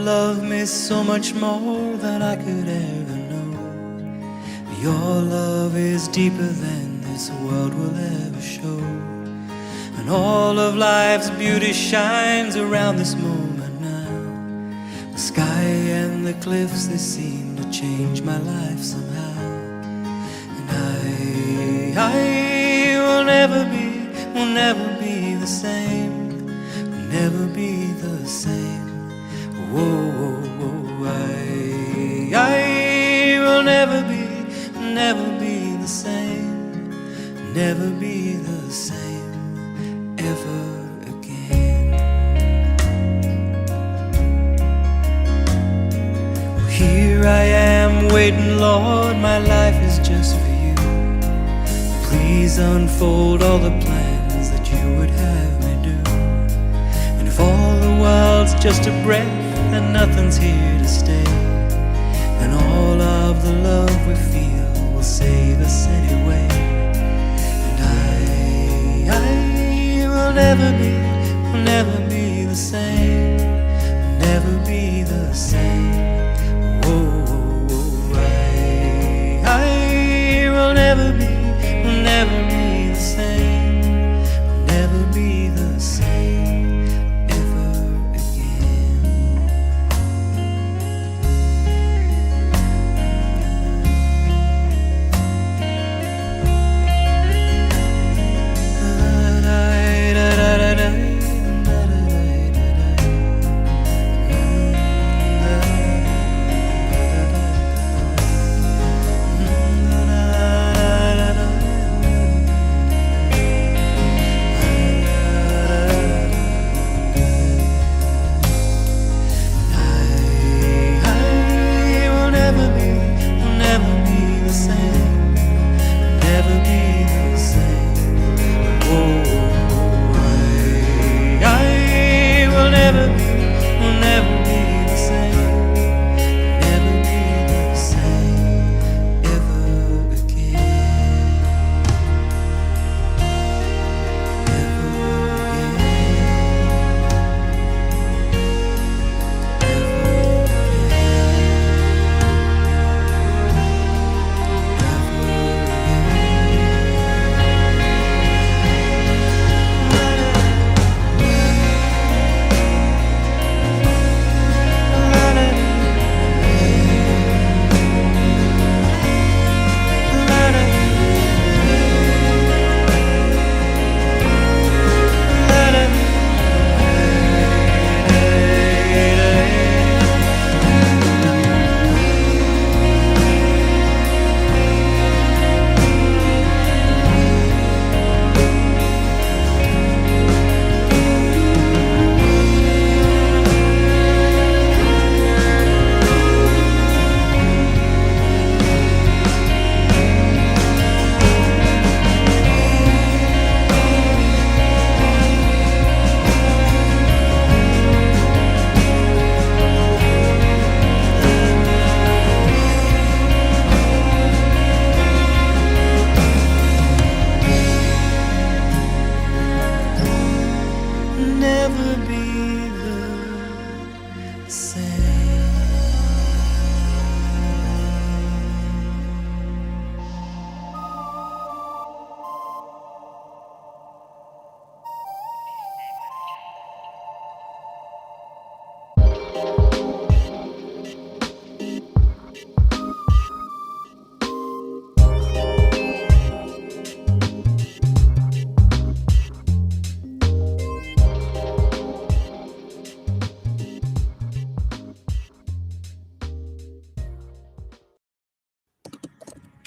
love me so much more than I could ever know. Your love is deeper than this world will ever show. And all of life's beauty shines around this moment now. The sky and the cliffs, they seem to change my life somehow. And I will never be the same, will never be the same. Whoa, whoa, whoa, I will never be the same, never be the same ever again. Well, here I am waiting, Lord, my life is just for you. Please unfold all the plans that you would have me do. And if all the world's just a breath and nothing's here to stay, and all of the love we feel will save us anyway. And I will never be the same, will never be the same. Whoa, whoa, whoa, I will never be the same, will never be the same ever again.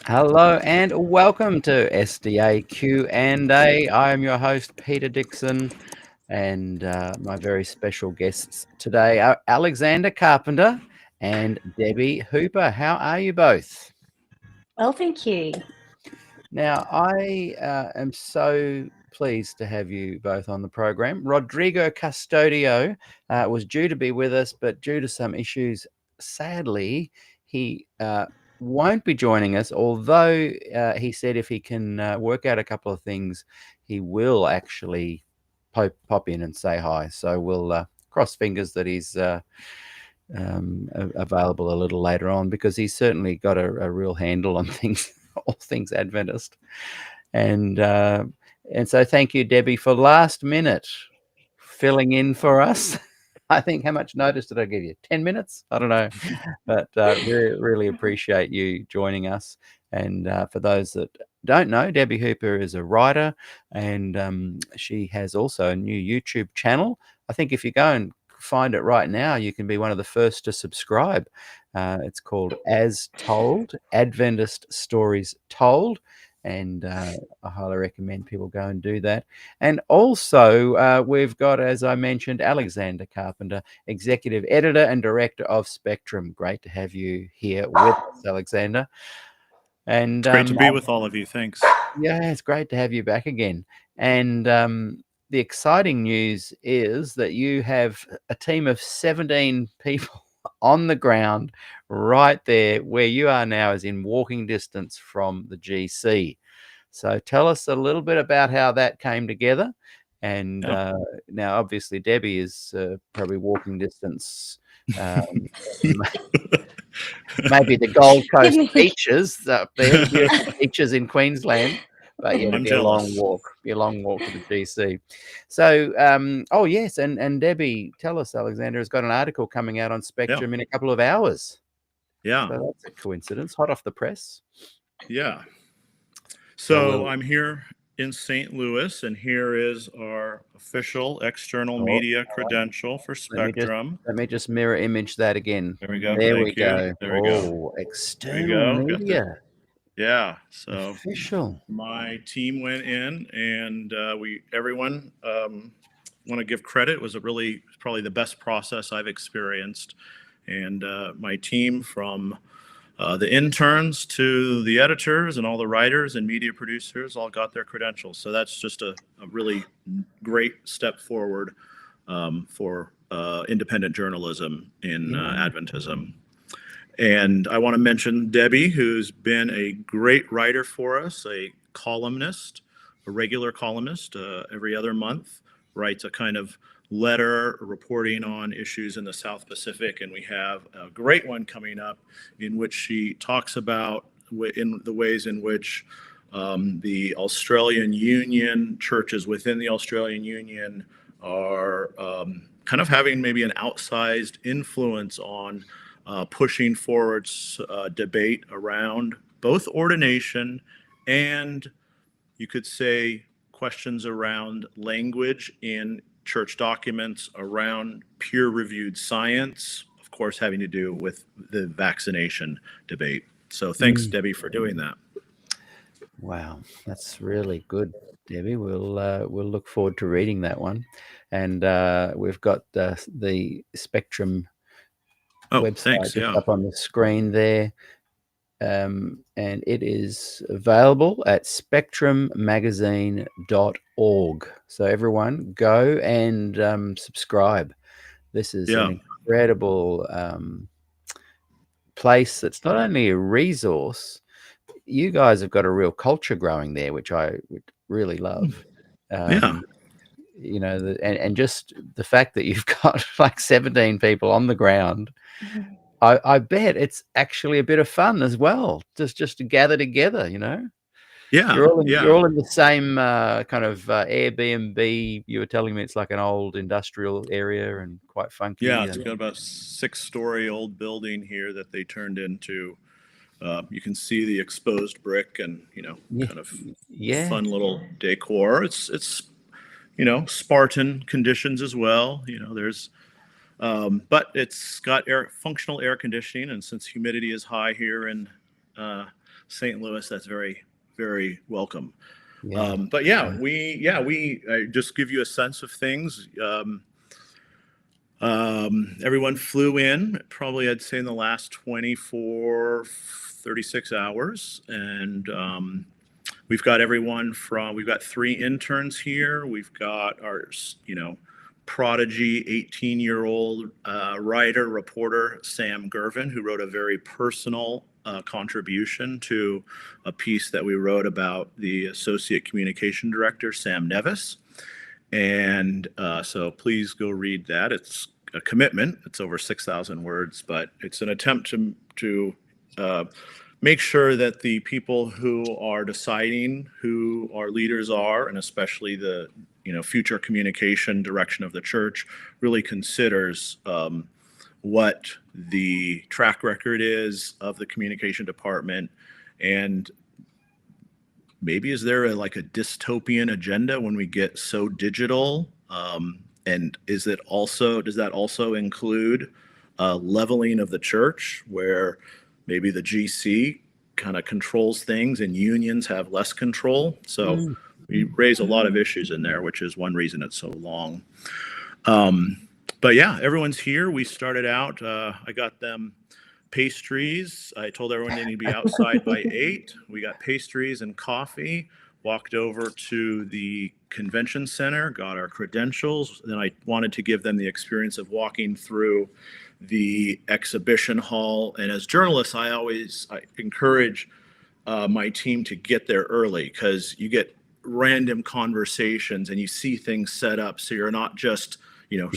Hello and welcome to SDAQ&A. I am your host, Peter Dixon, and my very special guests today are Alexander Carpenter and Debbie Hooper. How are you both? Well, thank you. Now, I am so pleased to have you both on the program. Rodrigo Custodio was due to be with us, but due to some issues, sadly, he won't be joining us, although he said if he can work out a couple of things, he will actually pop in and say hi. So we'll cross fingers that he's available a little later on, because he's certainly got a real handle on things, all things Adventist. And so thank you, Debbie, for last minute filling in for us. I think, how much notice did I give you? 10 minutes? I don't know. But really appreciate you joining us. And for those that don't know, Debbie Hooper is a writer, and she has also a new YouTube channel. I think if you go and find it right now, you can be one of the first to subscribe. It's called As Told, Adventist Stories Told. And I highly recommend people go and do that. And also, we've got, as I mentioned, Alexander Carpenter, Executive Editor and Director of Spectrum. Great to have you here with us, Alexander. And it's great to be with all of you. Thanks. Yeah, it's great to have you back again. And the exciting news is that you have a team of 17 people on the ground right there where you are now, is in walking distance from the GC. So tell us a little bit about how that came together. And now, obviously, Debbie is probably walking distance. Maybe the Gold Coast beaches up there, beautiful beaches in Queensland. But yeah, it'd be a long walk. Be a long walk to the GC. So, oh yes, and Debbie, tell us, Alexander has got an article coming out on Spectrum in a couple of hours. Yeah, so that's a coincidence. Hot off the press. Yeah. So I'm here in St. Louis, and here is our official external media credential for Spectrum. Let me just mirror image that again. There we go. There Thank we you. go. There we go. External media. Yeah. So official. My team went in, and everyone want to give credit. It was probably the best process I've experienced, and my team, from the interns to the editors and all the writers and media producers, all got their credentials. So that's just a really great step forward for independent journalism in Adventism. And I want to mention Debbie, who's been a great writer for us, a columnist, a regular columnist, every other month, writes a kind of letter reporting on issues in the South Pacific. And we have a great one coming up in which she talks about in the ways in which the Australian Union, churches within the Australian Union, are kind of having maybe an outsized influence on pushing forward debate around both ordination and, you could say, questions around language in church documents around peer-reviewed science, of course, having to do with the vaccination debate. So thanks, Debbie, for doing that. Wow, that's really good, Debbie. We'll look forward to reading that one. And we've got the Spectrum website just up on the screen there. And it is available at spectrummagazine.org. So everyone go and subscribe. This is an incredible place that's not only a resource. You guys have got a real culture growing there, which I really love. You know, and just the fact that you've got like 17 people on the ground. I bet it's actually a bit of fun as well, just to gather together, you know. You're all in the same kind of Airbnb. You were telling me it's like an old industrial area and quite funky. Yeah, it's got about a 6-story old building here that they turned into. You can see the exposed brick and, you know, kind of fun little decor. It's you know, Spartan conditions as well. You know, there's but it's got functional air conditioning, and since humidity is high here in St. Louis, that's very, very welcome. But we just give you a sense of things. Everyone flew in probably, I'd say, in the last 24, 36 hours, and we've got we've got 3 interns here. We've got our, you know, prodigy 18-year-old writer, reporter, Sam Gervin, who wrote a very personal contribution to a piece that we wrote about the associate communication director, Sam Nevis. And so please go read that. It's a commitment. It's over 6,000 words, but it's an attempt to make sure that the people who are deciding who our leaders are, and especially the future communication direction of the church, really considers what the track record is of the communication department, and maybe is there a dystopian agenda when we get so digital? And does that also include leveling of the church, where maybe the GC kind of controls things and unions have less control? So we raise a lot of issues in there, which is one reason it's so long. But yeah, everyone's here. We started out, I got them pastries. I told everyone they need to be outside by 8. We got pastries and coffee, walked over to the convention center, got our credentials. Then I wanted to give them the experience of walking through the exhibition hall. And as journalists, I encourage my team to get there early, because you get random conversations and you see things set up. So you're not just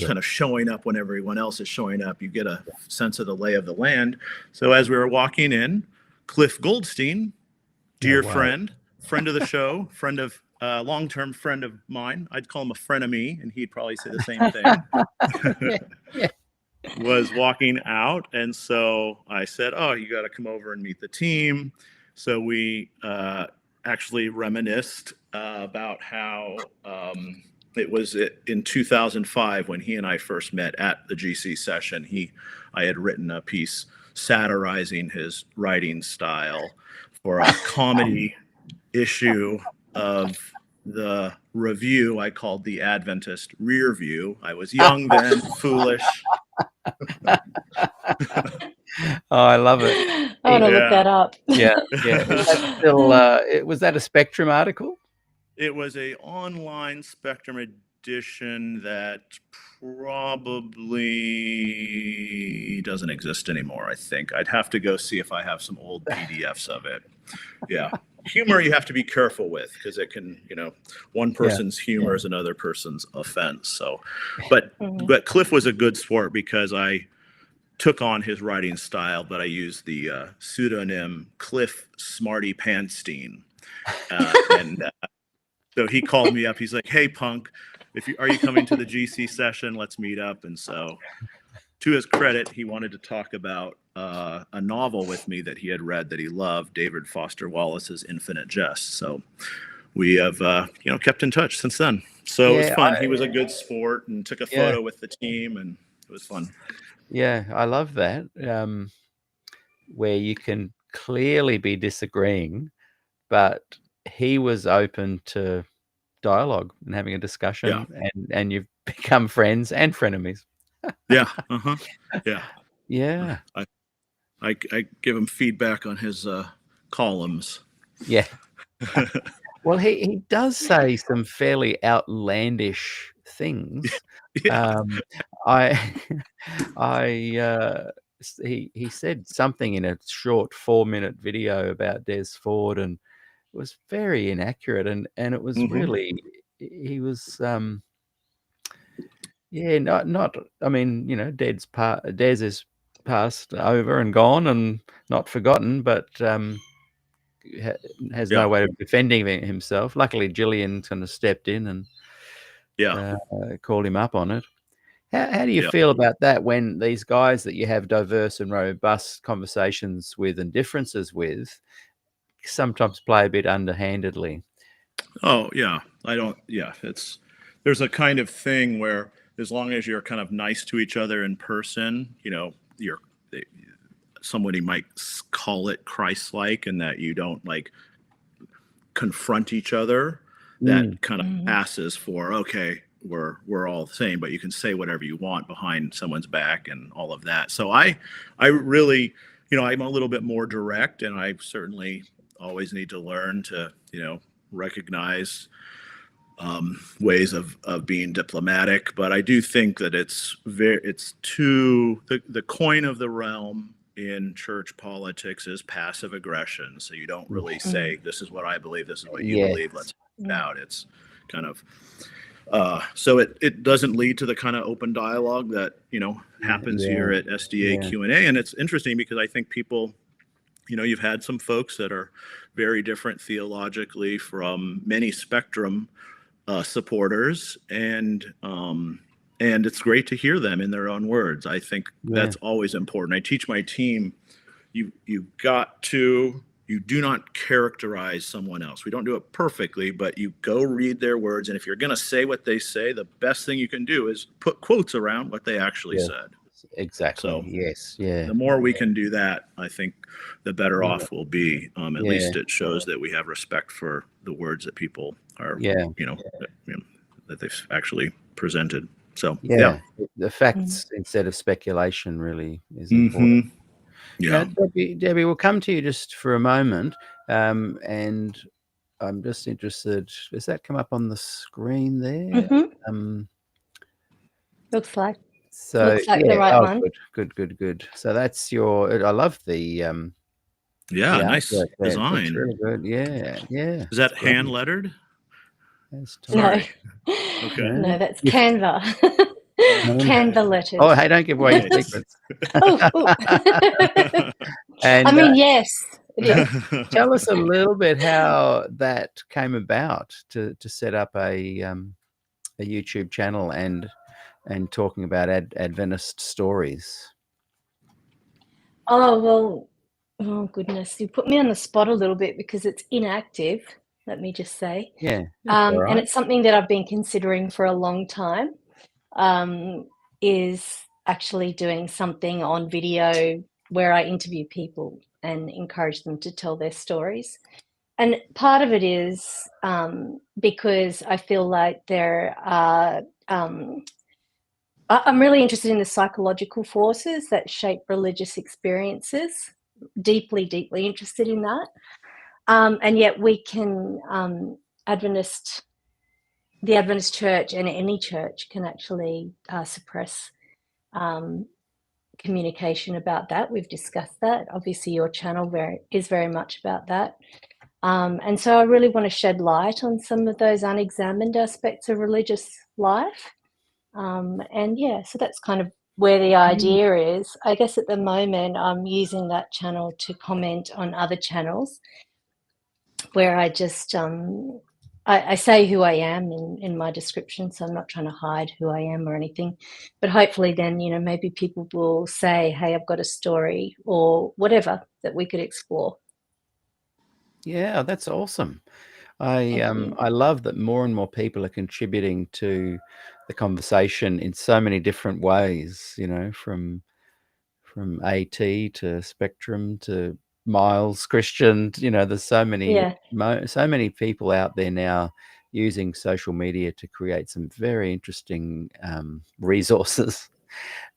kind of showing up when everyone else is showing up. You get a sense of the lay of the land. So as we were walking in, Cliff Goldstein, dear friend of the show, long-term friend of mine, I'd call him a frenemy, and he'd probably say the same thing, was walking out. And so I said, oh, you got to come over and meet the team. So we actually reminisced about how it was in 2005 when he and I first met at the GC session. I had written a piece satirizing his writing style for a comedy issue of the review I called The Adventist Rear View. I was young then, foolish. Oh, I love it. I want to look that up. Yeah. Was that a Spectrum article? It was a online Spectrum edition that probably doesn't exist anymore, I think. I'd have to go see if I have some old PDFs of it. Yeah. Humor you have to be careful with, because it can, one person's humor is another person's offense. So, but Cliff was a good sport, because I took on his writing style, but I used the pseudonym Cliff Smarty Panstein. So he called me up. He's like, "Hey, punk, are you coming to the GC session? Let's meet up." And so, to his credit, he wanted to talk about a novel with me that he had read that he loved, David Foster Wallace's Infinite Jest. So we have, kept in touch since then. So it was fun. He was a good sport and took a photo with the team, and it was fun. Yeah, I love that. Where you can clearly be disagreeing, but he was open to dialogue and having a discussion, and you've become friends and frenemies. Yeah. Yeah. I give him feedback on his columns. Yeah. Well, he does say some fairly outlandish things. He said something in a short 4-minute video about Des Ford, and it was very inaccurate, and it was really, he was not I mean, Des is passed over and gone and not forgotten, but has no way of defending himself. Luckily Gillian kind of stepped in and called him up on it. How do you feel about that, when these guys that you have diverse and robust conversations with and differences with sometimes play a bit underhandedly? Oh, yeah. There's a kind of thing where, as long as you're kind of nice to each other in person, somebody might call it Christ-like, and that you don't confront each other. That kind of passes for, okay, we're all the same, but you can say whatever you want behind someone's back and all of that. So I really, I'm a little bit more direct, and I certainly always need to learn to, recognize ways of being diplomatic. But I do think that the coin of the realm in church politics is passive aggression. So you don't really say, this is what I believe, this is what you believe, let's find out. It's kind of So it doesn't lead to the kind of open dialogue that, happens here at Yeah. SDAQ&A. And it's interesting because I think people, you've had some folks that are very different theologically from many spectrum supporters, and it's great to hear them in their own words. I think that's always important. I teach my team, you do not characterize someone else. We don't do it perfectly, but you go read their words, and if you're going to say what they say, the best thing you can do is put quotes around what they actually said. Exactly. So Yes. Yeah. the more we can do that, I think the better off we'll be. At Yeah. least it shows that we have respect for the words that people are, that they've actually presented. So the facts instead of speculation really is important. Yeah. Now, Debbie, we'll come to you just for a moment, and I'm just interested. Does that come up on the screen there? Looks like. So Looks like the right one. Good. So that's your. I love the. Nice artwork there. design. It's really good. Yeah. Is that hand lettered? No. Okay. No, that's Canva. Canva letters. Oh, hey, don't give away your secrets. And I mean, yes. It is. tell us a little bit how that came about to set up a YouTube channel and talking about Adventist stories. Oh, well, oh goodness. You put me on the spot a little bit because it's inactive, let me just say. Yeah. And it's something that I've been considering for a long time, is actually doing something on video where I interview people and encourage them to tell their stories. And part of it is because I feel like there are, I'm really interested in the psychological forces that shape religious experiences, deeply interested in that. And yet we can, the Adventist church and any church can actually suppress communication about that. We've discussed that. Obviously, your channel is very much about that. And so I really want to shed light on some of those unexamined aspects of religious life. So that's kind of where the idea is. I guess at the moment I'm using that channel to comment on other channels where I just I say who I am in my description, so I'm not trying to hide who I am or anything. But hopefully then, maybe people will say, hey, I've got a story or whatever that we could explore. Yeah, that's awesome. I love that more and more people are contributing to the conversation in so many different ways, from AT to Spectrum to Miles Christian, there's so many people out there now using social media to create some very interesting resources.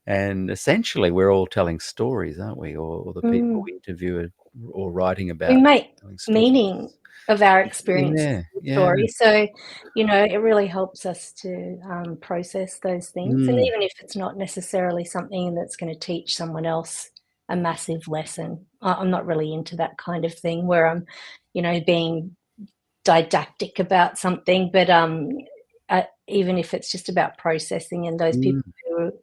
And essentially we're all telling stories, aren't we? Or the people we interview or writing about. We make meaning of our experience story. So, it really helps us to process those things. And even if it's not necessarily something that's going to teach someone else a massive lesson, I'm not really into that kind of thing where I'm, being didactic about something. But even if it's just about processing, and those people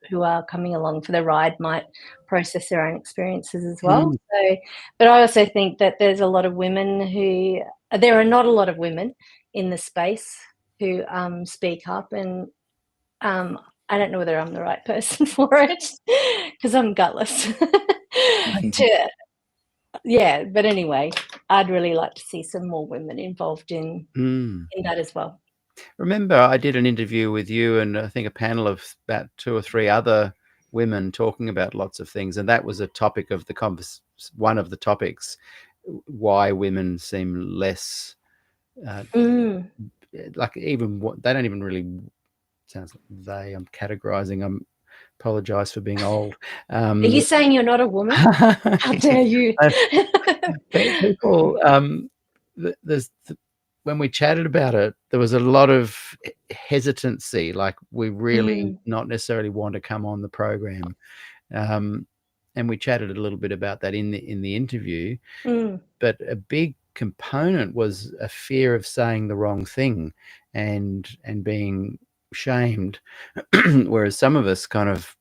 who are coming along for the ride might process their own experiences as well. So, but I also think that there are not a lot of women in the space who speak up, and I don't know whether I'm the right person for it because I'm gutless. But anyway, I'd really like to see some more women involved in that as well. Remember, I did an interview with you and I think a panel of about 2 or 3 other women talking about lots of things, and that was a topic of one of the topics, why women seem less like even what they don't even really sounds like I'm categorizing. I'm apologize for being old. Are you saying you're not a woman? How dare you? People, when we chatted about it, there was a lot of hesitancy, like we really not necessarily want to come on the program. And we chatted a little bit about that in the interview. But a big component was a fear of saying the wrong thing and being shamed, whereas some of us kind of,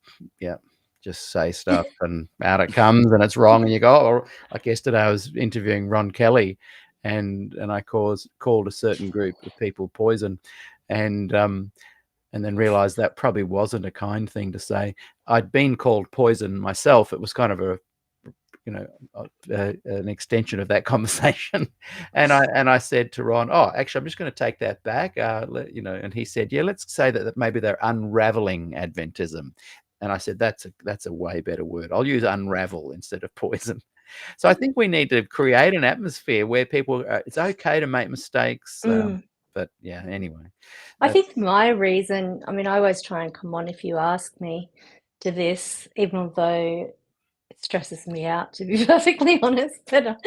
just say stuff and out it comes and it's wrong and you go, oh, like yesterday I was interviewing Ron Kelly and I called a certain group of people poison and then realized that probably wasn't a kind thing to say. I'd been called poison myself. It was kind of an extension of that conversation. And I said to Ron, oh, actually, I'm just going to take that back. And he said, yeah, let's say that maybe they're unraveling Adventism. And I said, that's a way better word. I'll use unravel instead of poison. So I think we need to create an atmosphere where people, it's okay to make mistakes. But yeah, anyway. I think my reason, I mean, I always try and come on if you ask me to this, even though it stresses me out, to be perfectly honest. But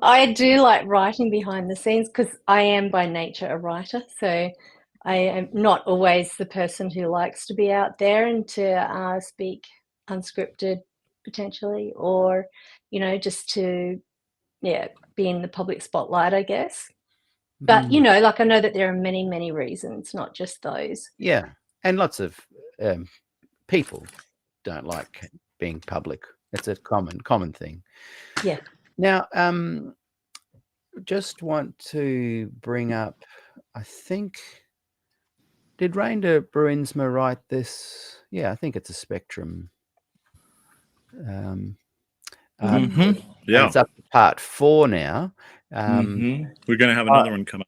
I do like writing behind the scenes because I am by nature a writer. So I am not always the person who likes to be out there and to speak unscripted potentially, or, just to, be in the public spotlight, I guess. But, like I know that there are many, many reasons, not just those. Yeah. And lots of people don't like being public. It's a common thing. Yeah. Now, just want to bring up, I think, did Reinda Bruinsma write this? Yeah, I think it's a Spectrum. Yeah. It's up to part 4 now. We're going to have another one come up.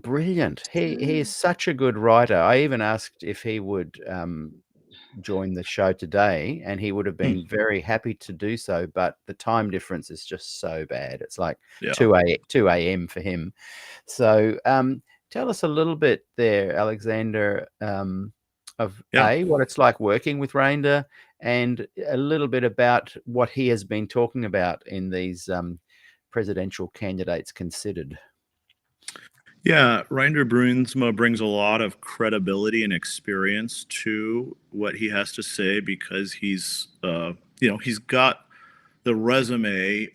Brilliant. He is such a good writer. I even asked if he would join the show today, and he would have been very happy to do so, but the time difference is just so bad. It's like 2 a.m. for him. So tell us a little bit there, Alexander, of what it's like working with Reinda, and a little bit about what he has been talking about in these presidential candidates considered. Yeah, Reinda Bruinsma brings a lot of credibility and experience to what he has to say because he's got the resume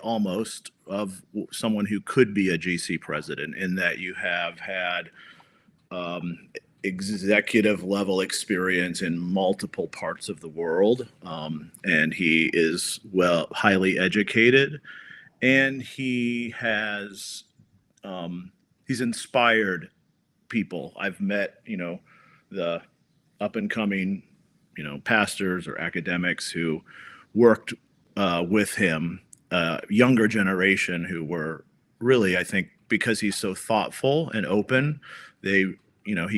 almost of someone who could be a GC president, in that you have had executive level experience in multiple parts of the world, and he is highly educated, and he has he's inspired people. I've met, the up and coming, pastors or academics who worked with him, younger generation who were really, I think, because he's so thoughtful and open, he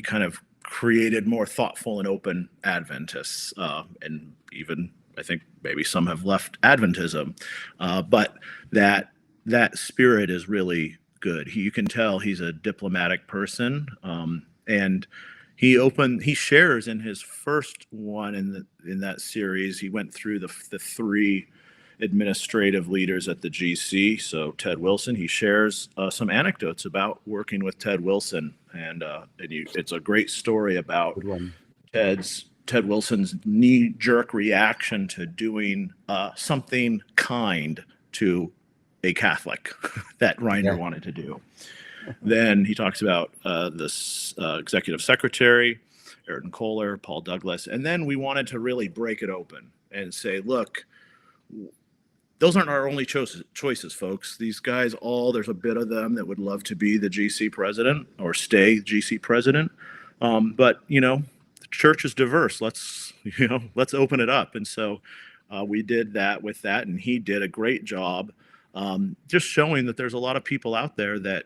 kind of created more thoughtful and open Adventists, and even I think maybe some have left Adventism, but that spirit is really good. You can tell he's a diplomatic person, and he shares in his first one in that series. He went through the 3 administrative leaders at the GC. So Ted Wilson, he shares some anecdotes about working with Ted Wilson, and it's a great story about Ted Wilson's knee-jerk reaction to doing something kind to a Catholic that Reinda wanted to do. Then he talks about this executive secretary, Ayrton Kohler, Paul Douglas, and then we wanted to really break it open and say, look, those aren't our only choices, folks. These guys there's a bit of them that would love to be the GC president or stay GC president, but the church is diverse. Let's open it up. And so we did that with that, and he did a great job. Just showing that there's a lot of people out there that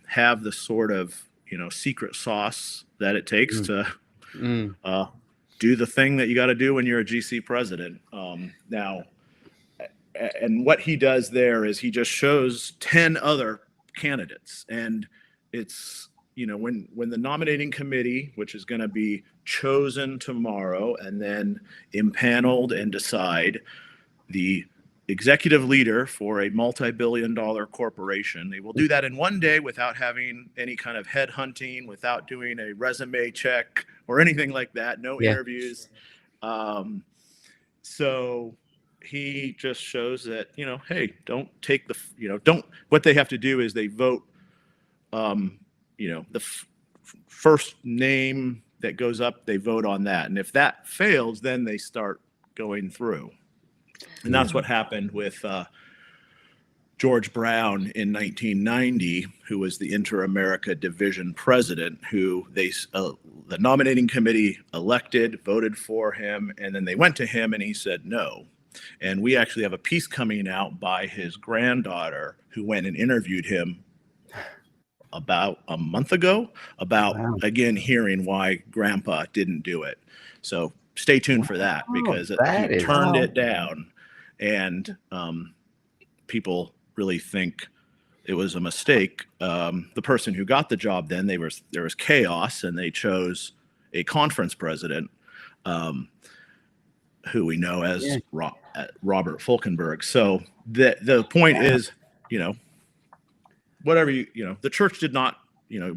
have the sort of secret sauce that it takes to do the thing that you got to do when you're a GC president. Now, and what he does there is he just shows 10 other candidates, and it's when the nominating committee, which is going to be chosen tomorrow and then impaneled and decide the executive leader for a multi-billion-dollar corporation. They will do that in one day without having any kind of headhunting, without doing a resume check or anything like that. No interviews. So he just shows that, hey, don't take what they have to do is they vote, first name that goes up, they vote on that. And if that fails, then they start going through. And that's what happened with George Brown in 1990, who was the Inter-America Division president, who the nominating committee elected, voted for him, and then they went to him and he said no. And we actually have a piece coming out by his granddaughter who went and interviewed him about a month ago about, again, hearing why grandpa didn't do it. So stay tuned for that, because he turned it down, and people really think it was a mistake. The person who got the job then, there was chaos, and they chose a conference president who we know as Robert Falkenberg. So the point is, whatever the church did not,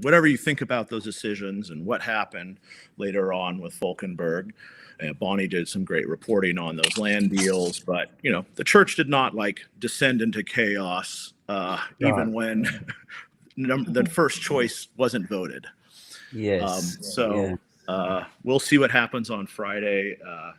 whatever you think about those decisions and what happened later on with Falkenberg, Bonnie did some great reporting on those land deals, but the church did not descend into chaos, even when the first choice wasn't voted. Yes. We'll see what happens on Friday.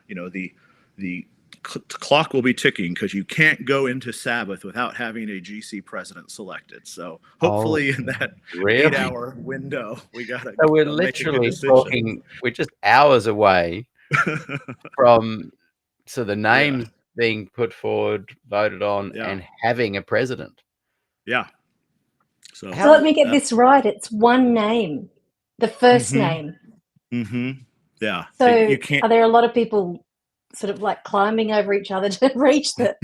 The clock will be ticking, because you can't go into Sabbath without having a GC president selected. So hopefully in that 8-hour window, we got to. So we're literally talking. We're just hours away from the names being put forward, voted on, and having a president. Yeah. So let me get this right. It's one name, the first name. Mm-hmm. Yeah. So you can't. Are there a lot of people sort of climbing over each other to reach the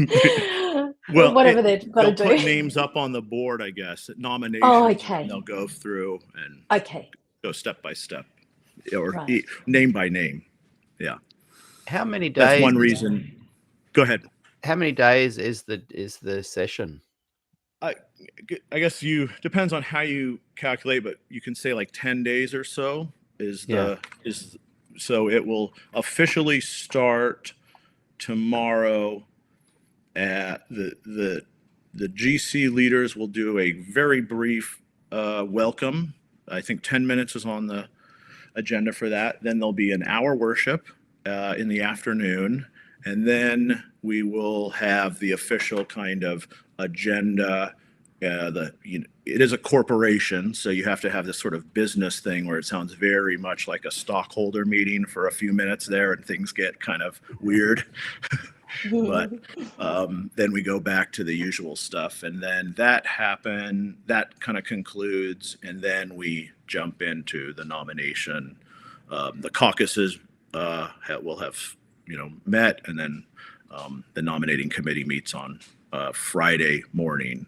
whatever they've got to do? They'll put names up on the board, I guess, nominations. Oh, okay. And they'll go through and go step by step, or name by name. Yeah. How many days? That's one reason. Go ahead. How many days is the session? I guess depends on how you calculate, but you can say 10 days or so so it will officially start tomorrow. At the GC leaders will do a very brief welcome. I think 10 minutes is on the agenda for that. Then there'll be an hour worship in the afternoon, and then we will have the official kind of agenda. It is a corporation, so you have to have this sort of business thing where it sounds very much like a stockholder meeting for a few minutes there, and things get kind of weird. But then we go back to the usual stuff, and then that kind of concludes, and then we jump into the nomination. The caucuses will have met, and then the nominating committee meets on Friday morning.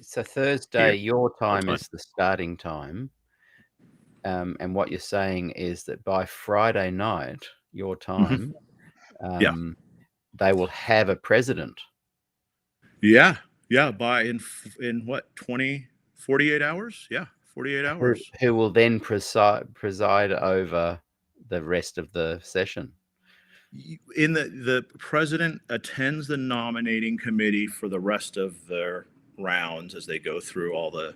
So Thursday, your time is the starting time, and what you're saying is that by Friday night, your time, they will have a president. Yeah. By in what 48 hours? Yeah, 48 hours. Who will then preside over the rest of the session. In the president attends the nominating committee for the rest of their rounds as they go through all the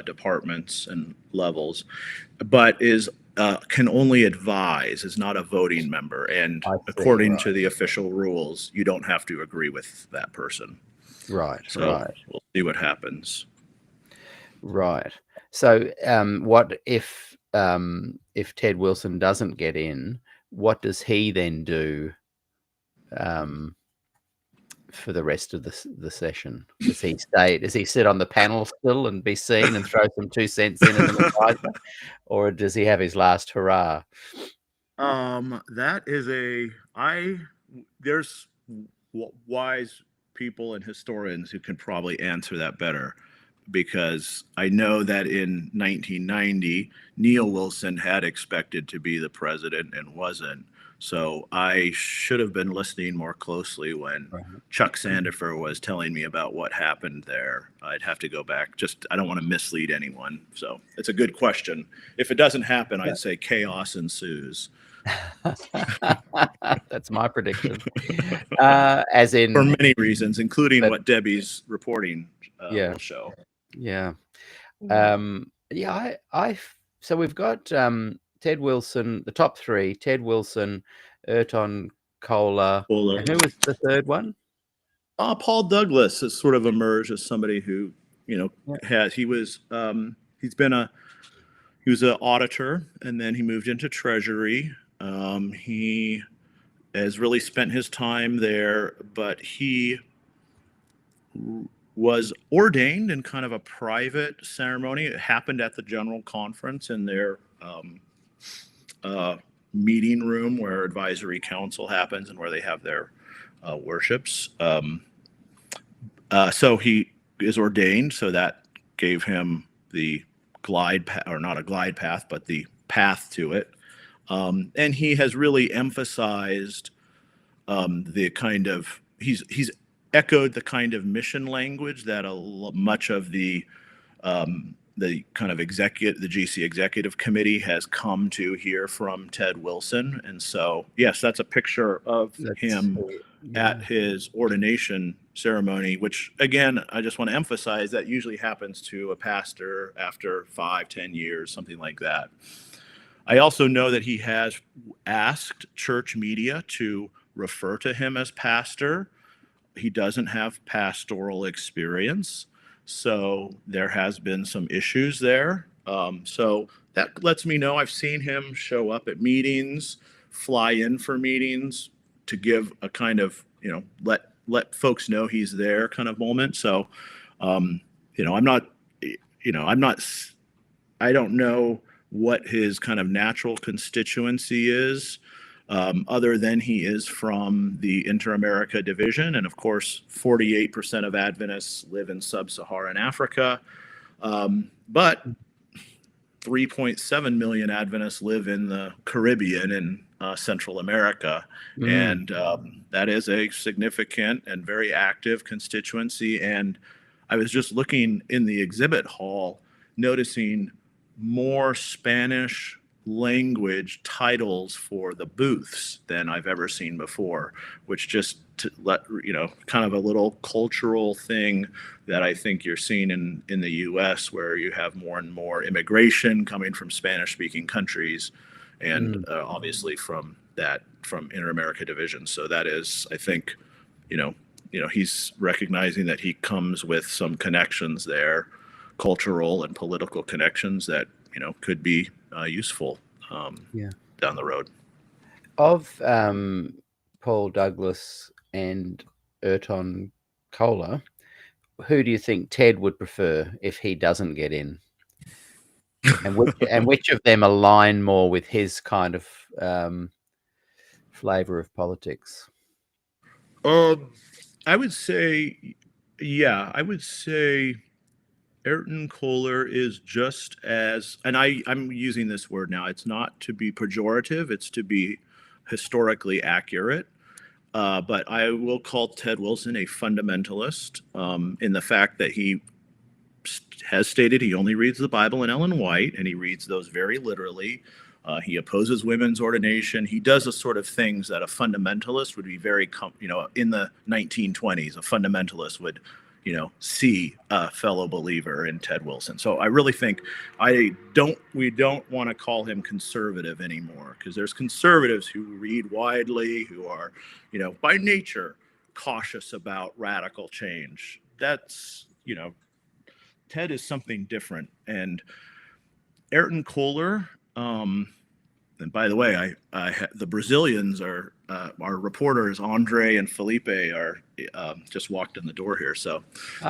departments and levels, but can only advise, is not a voting member, and according to the official rules, you don't have to agree with that person. Right. We'll see what happens. Right. So what if Ted Wilson doesn't get in? What does he then do for the rest of the session? Does he stay? Does he sit on the panel still and be seen and throw some 2 cents in as an advisor, or does he have his last hurrah? That is there's wise people and historians who can probably answer that better, because I know that in 1990, Neil Wilson had expected to be the president and wasn't. So I should have been listening more closely when Chuck Sandifer was telling me about what happened there. I'd have to go back. I don't want to mislead anyone. So it's a good question. If it doesn't happen, I'd say chaos ensues. That's my prediction. As in, for many reasons, including what Debbie's reporting will show. Yeah. I So we've got Ted Wilson, the top three: Ted Wilson, Ayrton Kohler, and who was the third one? Paul Douglas has sort of emerged as somebody who, he was an auditor, and then he moved into Treasury. He has really spent his time there, but he was ordained in kind of a private ceremony. It happened at the General Conference in their meeting room where advisory council happens and where they have their worships. So he is ordained, so that gave him the glide path, or not a glide path, but the path to it. And he has really emphasized the kind of, he's echoed the kind of mission language that much of the kind of the GC Executive Committee has come to hear from Ted Wilson. And so, yes, that's a picture of him at his ordination ceremony, which, again, I just want to emphasize that usually happens to a pastor after 5-10 years, something like that. I also know that he has asked church media to refer to him as pastor. He doesn't have pastoral experience, so there has been some issues there. So that lets me know. I've seen him show up at meetings, fly in for meetings to give a kind of, let folks know he's there kind of moment. So, I don't know what his kind of natural constituency is, other than he is from the Inter-America division. And of course, 48% of Adventists live in sub-Saharan Africa. But 3.7 million Adventists live in the Caribbean and Central America. And that is a significant and very active constituency. And I was just looking in the exhibit hall, noticing more Spanish language titles for the booths than I've ever seen before, which just to let, kind of a little cultural thing that I think you're seeing in the US, where you have more and more immigration coming from Spanish speaking countries, and obviously from Inter-America division. So that is, I think, he's recognizing that he comes with some connections there, cultural and political connections that, could be useful down the road. Of Paul Douglas and Ayrton Kohler, who do you think Ted would prefer if he doesn't get in? And which of them align more with his kind of flavor of politics? I would say Ayrton Kohler is just as, and I'm using this word now, it's not to be pejorative, it's to be historically accurate. But I will call Ted Wilson a fundamentalist in the fact that he has stated he only reads the Bible and Ellen White, and he reads those very literally. He opposes women's ordination. He does the sort of things that a fundamentalist would be very, in the 1920s, a fundamentalist would, see a fellow believer in Ted Wilson. So I really think we don't want to call him conservative anymore, because there's conservatives who read widely, who are, by nature cautious about radical change. That's, Ted is something different. And Ayrton Kohler, and by the way, the Brazilians are our reporters Andre and Felipe are just walked in the door here, so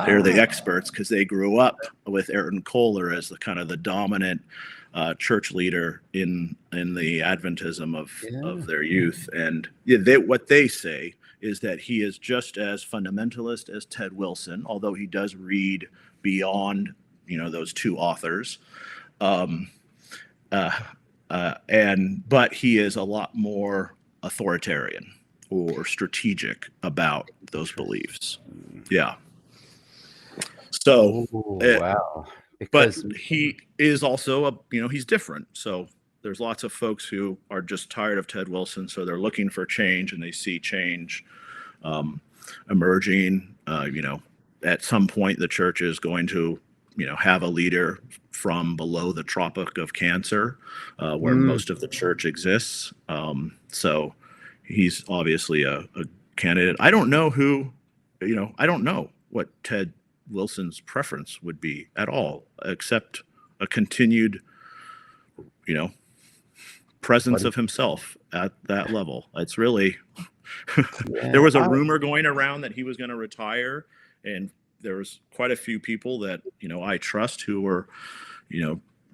they're the experts because they grew up with Ayrton Kohler as the kind of the dominant church leader in the Adventism of their youth. And what they say is that he is just as fundamentalist as Ted Wilson, although he does read beyond those two authors. But he is a lot more authoritarian or strategic about those beliefs. Yeah. So, wow. But he is also he's different. So there's lots of folks who are just tired of Ted Wilson, so they're looking for change, and they see change emerging. At some point, the church is going to have a leader from below the Tropic of Cancer, where most of the church exists. So he's obviously a candidate. I don't know I don't know what Ted Wilson's preference would be at all, except a continued, presence of himself at that level. It's really, there was a rumor going around that he was going to retire, and there was quite a few people that, I trust who were,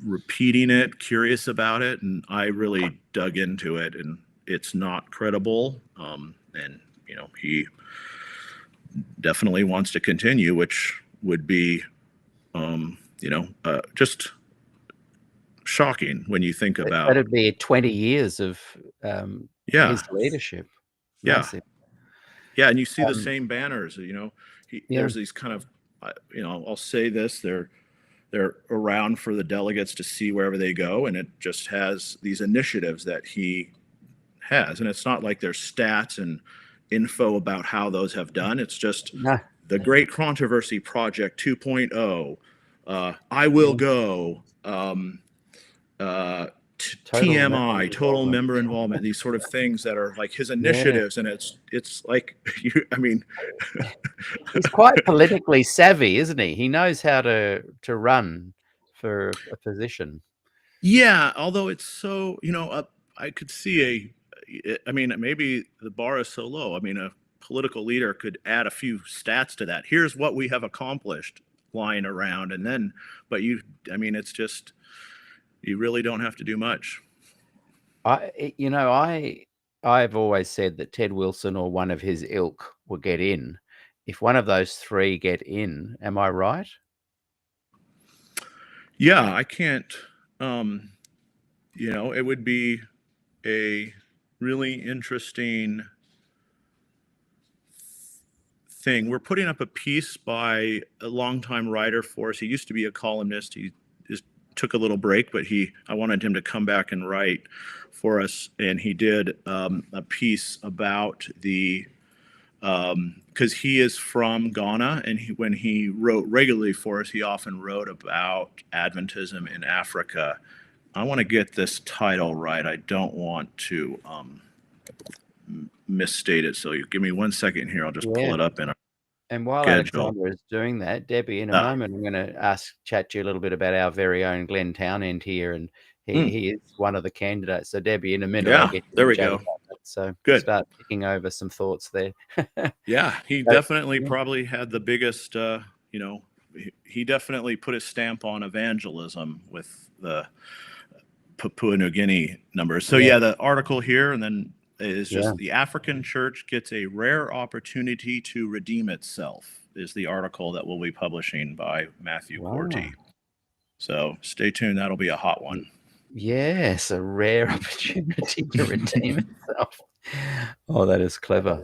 repeating it, curious about it. And I really dug into it, and it's not credible. And, he definitely wants to continue, which would be, just shocking when you think about. That'd be 20 years of his leadership. Massive. Yeah, and you see the same banners. There's these kind of, I'll say this: they're around for the delegates to see wherever they go, and it just has these initiatives that he has, and it's not like there's stats and info about how those have done. It's just the Great Controversy Project 2.0. I will go. TMI, total member involvement, these sort of things that are like his initiatives. And it's like, he's quite politically savvy, isn't he? He knows how to run for a position. Yeah. Although it's so, I could see maybe the bar is so low. A political leader could add a few stats to that. Here's what we have accomplished lying around. And then, but it's just, you really don't have to do much. I've always said that Ted Wilson or one of his ilk will get in. If one of those three get in, am I right? Yeah, I can't. It would be a really interesting thing. We're putting up a piece by a longtime writer for us. He used to be a columnist. He took a little break, but I wanted him to come back and write for us. And he did a piece about because he is from Ghana, and when he wrote regularly for us, he often wrote about Adventism in Africa. I want to get this title right. I don't want to misstate it. So you give me 1 second here. I'll just pull it up in a And while Alexander is doing that, Debbie, in a moment, I'm going to chat to you a little bit about our very own Glenn Townend here, and he is one of the candidates. So Debbie, in a minute, I'll get there we go. So good. Start picking over some thoughts there. Yeah, he definitely probably had the biggest. He definitely put his stamp on evangelism with the Papua New Guinea numbers. So the article here, and then. Is just the African church gets a rare opportunity to redeem itself, is the article that we'll be publishing by Matthew Corti. So stay tuned. That'll be a hot one. Yes, a rare opportunity to redeem itself. Oh, that is clever.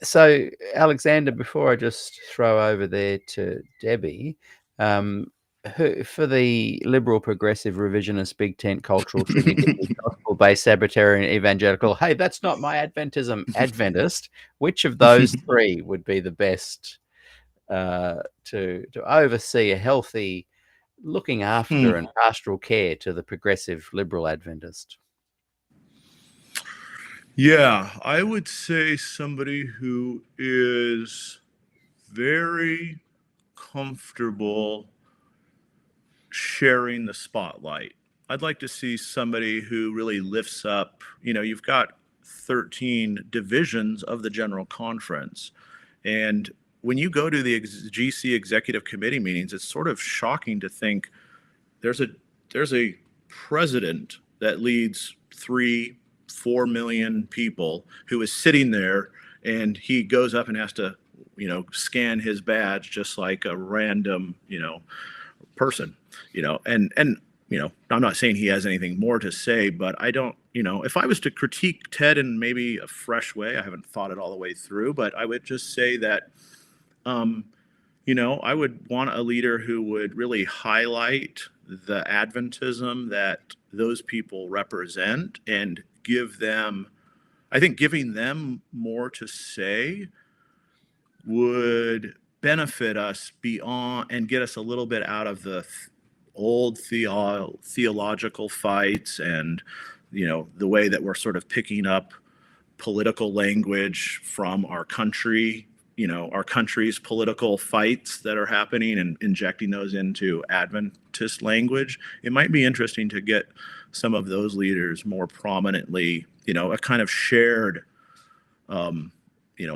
So, Alexander, before I just throw over there to Debbie, for the liberal, progressive, revisionist, big tent, cultural, gospel-based, sabbatarian, evangelical, hey, that's not my Adventism, Adventist. Which of those three would be the best to oversee a healthy looking after and pastoral care to the progressive liberal Adventist? Yeah, I would say somebody who is very comfortable sharing the spotlight. I'd like to see somebody who really lifts up, you've got 13 divisions of the General Conference. And when you go to the GC Executive Committee meetings, it's sort of shocking to think there's a president that leads 3-4 million people who is sitting there, and he goes up and has to, scan his badge just like a random, person, and I'm not saying he has anything more to say, but I don't, if I was to critique Ted in maybe a fresh way, I haven't thought it all the way through, but I would just say that, I would want a leader who would really highlight the Adventism that those people represent and giving them more to say would benefit us beyond and get us a little bit out of the old theological fights and, the way that we're sort of picking up political language from our country, our country's political fights that are happening, and injecting those into Adventist language. It might be interesting to get some of those leaders more prominently, a kind of shared,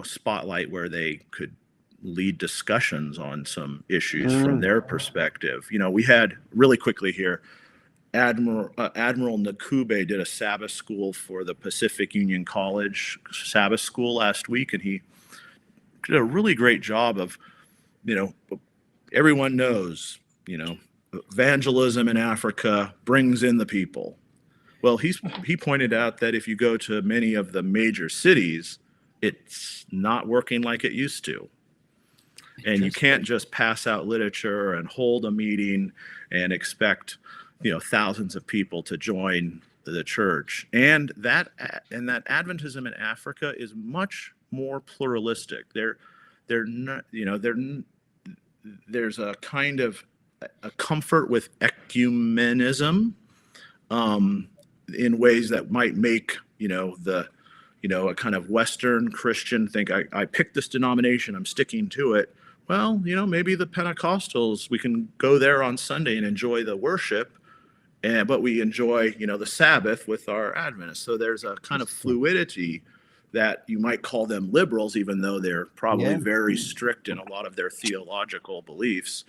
spotlight where they could lead discussions on some issues from their perspective. We had, really quickly here, Admiral Nakube did a Sabbath school for the Pacific Union College Sabbath school last week, and he did a really great job of, everyone knows, evangelism in Africa brings in the people. Well, he pointed out that if you go to many of the major cities, it's not working like it used to. And you can't just pass out literature and hold a meeting and expect, thousands of people to join the church. And that Adventism in Africa is much more pluralistic. They're not, there's a kind of a comfort with ecumenism, in ways that might make, a kind of Western Christian think, I picked this denomination, I'm sticking to it. Well, maybe the Pentecostals, we can go there on Sunday and enjoy the worship, but we enjoy, the Sabbath with our Adventists. So there's a kind of fluidity that you might call them liberals, even though they're probably very strict in a lot of their theological beliefs.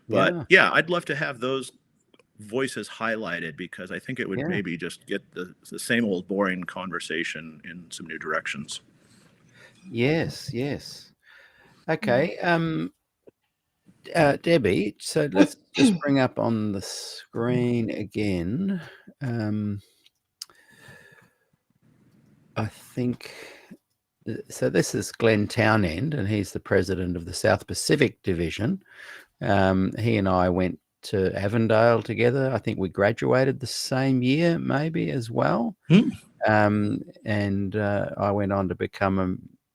But I'd love to have those voices highlighted, because I think it would maybe just get the same old boring conversation in some new directions. Yes. Okay. Debbie, so let's just bring up on the screen again. I think, so this is Glenn Townend, and he's the president of the South Pacific Division. He and I went to Avondale together. I think we graduated the same year, maybe, as well. And I went on to become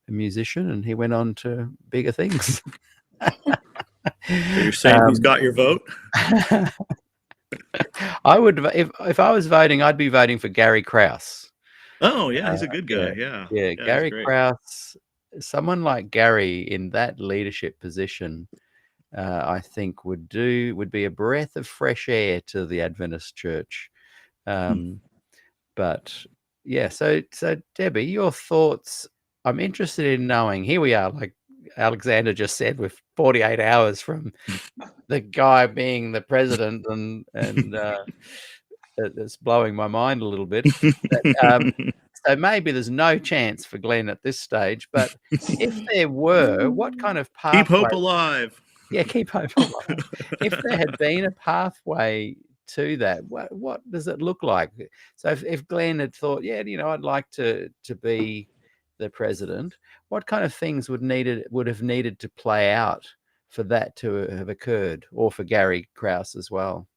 a musician, and he went on to bigger things. So you're saying he's got your vote? I would, if I was voting, I'd be voting for Gary Krause. Oh yeah, he's a good guy. Yeah, Gary Krause. Someone like Gary in that leadership position, I think would be a breath of fresh air to the Adventist Church. But yeah, so Debbie, your thoughts? I'm interested in knowing. Here we are, like Alexander just said, with 48 hours from the guy being the president, and it's blowing my mind a little bit. But, so maybe there's no chance for Glenn at this stage, but if there were, what kind of pathway? Keep hope alive. Yeah, keep hope alive. If there had been a pathway to that, what does it look like? So if Glenn had thought, I'd like to be the president, what kind of things would have needed to play out for that to have occurred, or for Gary Krause as well?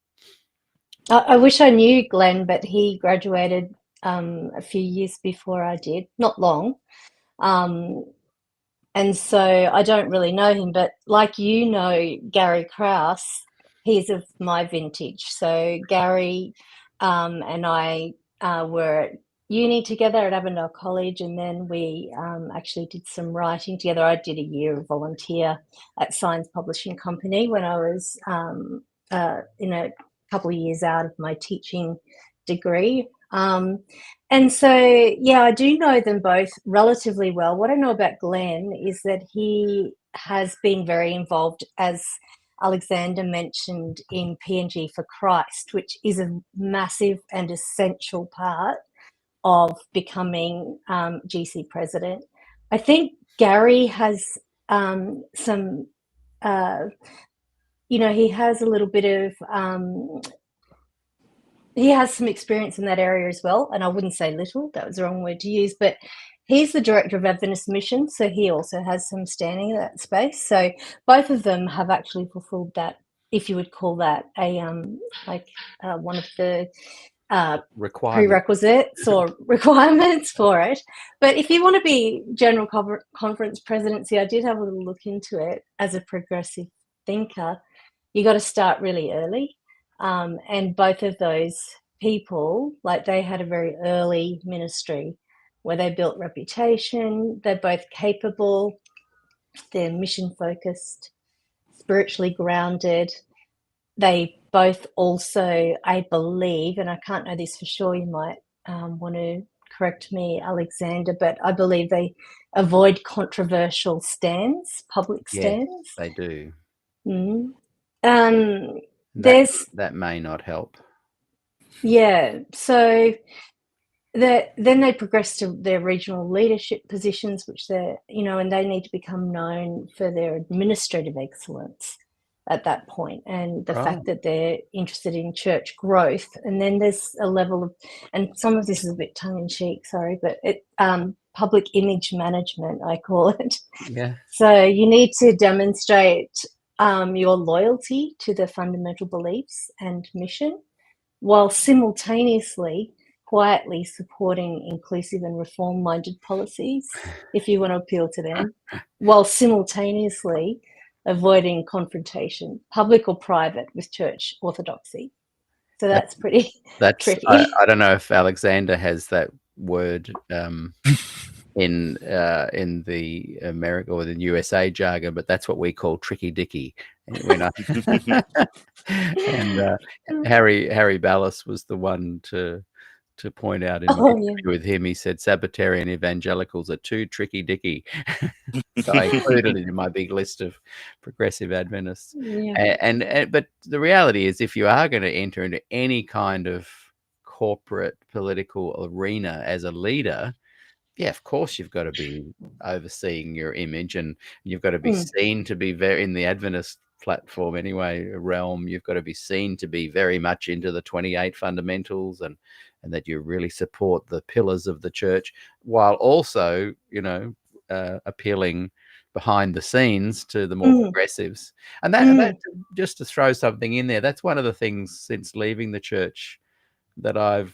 I wish I knew Glenn, but he graduated a few years before I did, not long. And so I don't really know him, but like Gary Krause, he's of my vintage. So Gary and I were at uni together at Avondale College, and then we actually did some writing together. I did a year of volunteer at Science Publishing Company when I was in a couple of years out of my teaching degree. And so, I do know them both relatively well. What I know about Glenn is that he has been very involved, as Alexander mentioned, in PNG for Christ, which is a massive and essential part of becoming GC president. I think Gary has some, he has a little bit of, he has some experience in that area as well. And I wouldn't say little, that was the wrong word to use, but he's the director of Adventist Mission, so he also has some standing in that space. So both of them have actually fulfilled that, if you would call that one of the Requirement. prerequisites or requirements for it. But if you want to be General Conference presidency, I did have a little look into it as a progressive thinker. You got to start really early. And both of those people, like they had a very early ministry where they built reputation. They're both capable. They're mission focused, spiritually grounded. They both also, I believe, and I can't know this for sure, you might want to correct me, Alexander, but I believe they avoid controversial stands, public stands. They do. Mm. That may not help. Yeah, so then they progress to their regional leadership positions, which they're, and they need to become known for their administrative excellence at that point, and the fact that they're interested in church growth. And then there's a level of, and some of this is a bit tongue-in-cheek, sorry, but public image management, I call it. Yeah. So you need to demonstrate your loyalty to the fundamental beliefs and mission, while simultaneously quietly supporting inclusive and reform-minded policies, if you want to appeal to them, while simultaneously avoiding confrontation, public or private, with church orthodoxy. So that's pretty tricky. I don't know if Alexander has that word in the America or the USA jargon, but that's what we call tricky dicky. And Harry Ballas was the one to point out in my interview with him. He said Sabbatarian evangelicals are too tricky dicky. So I included it in my big list of progressive Adventists. Yeah. But the reality is, if you are going to enter into any kind of corporate political arena as a leader, yeah, of course you've got to be overseeing your image, and you've got to be seen to be very, in the Adventist platform anyway, realm, you've got to be seen to be very much into the 28 fundamentals, and that you really support the pillars of the church, while also, appealing behind the scenes to the more progressives. And that, just to throw something in there, that's one of the things since leaving the church that I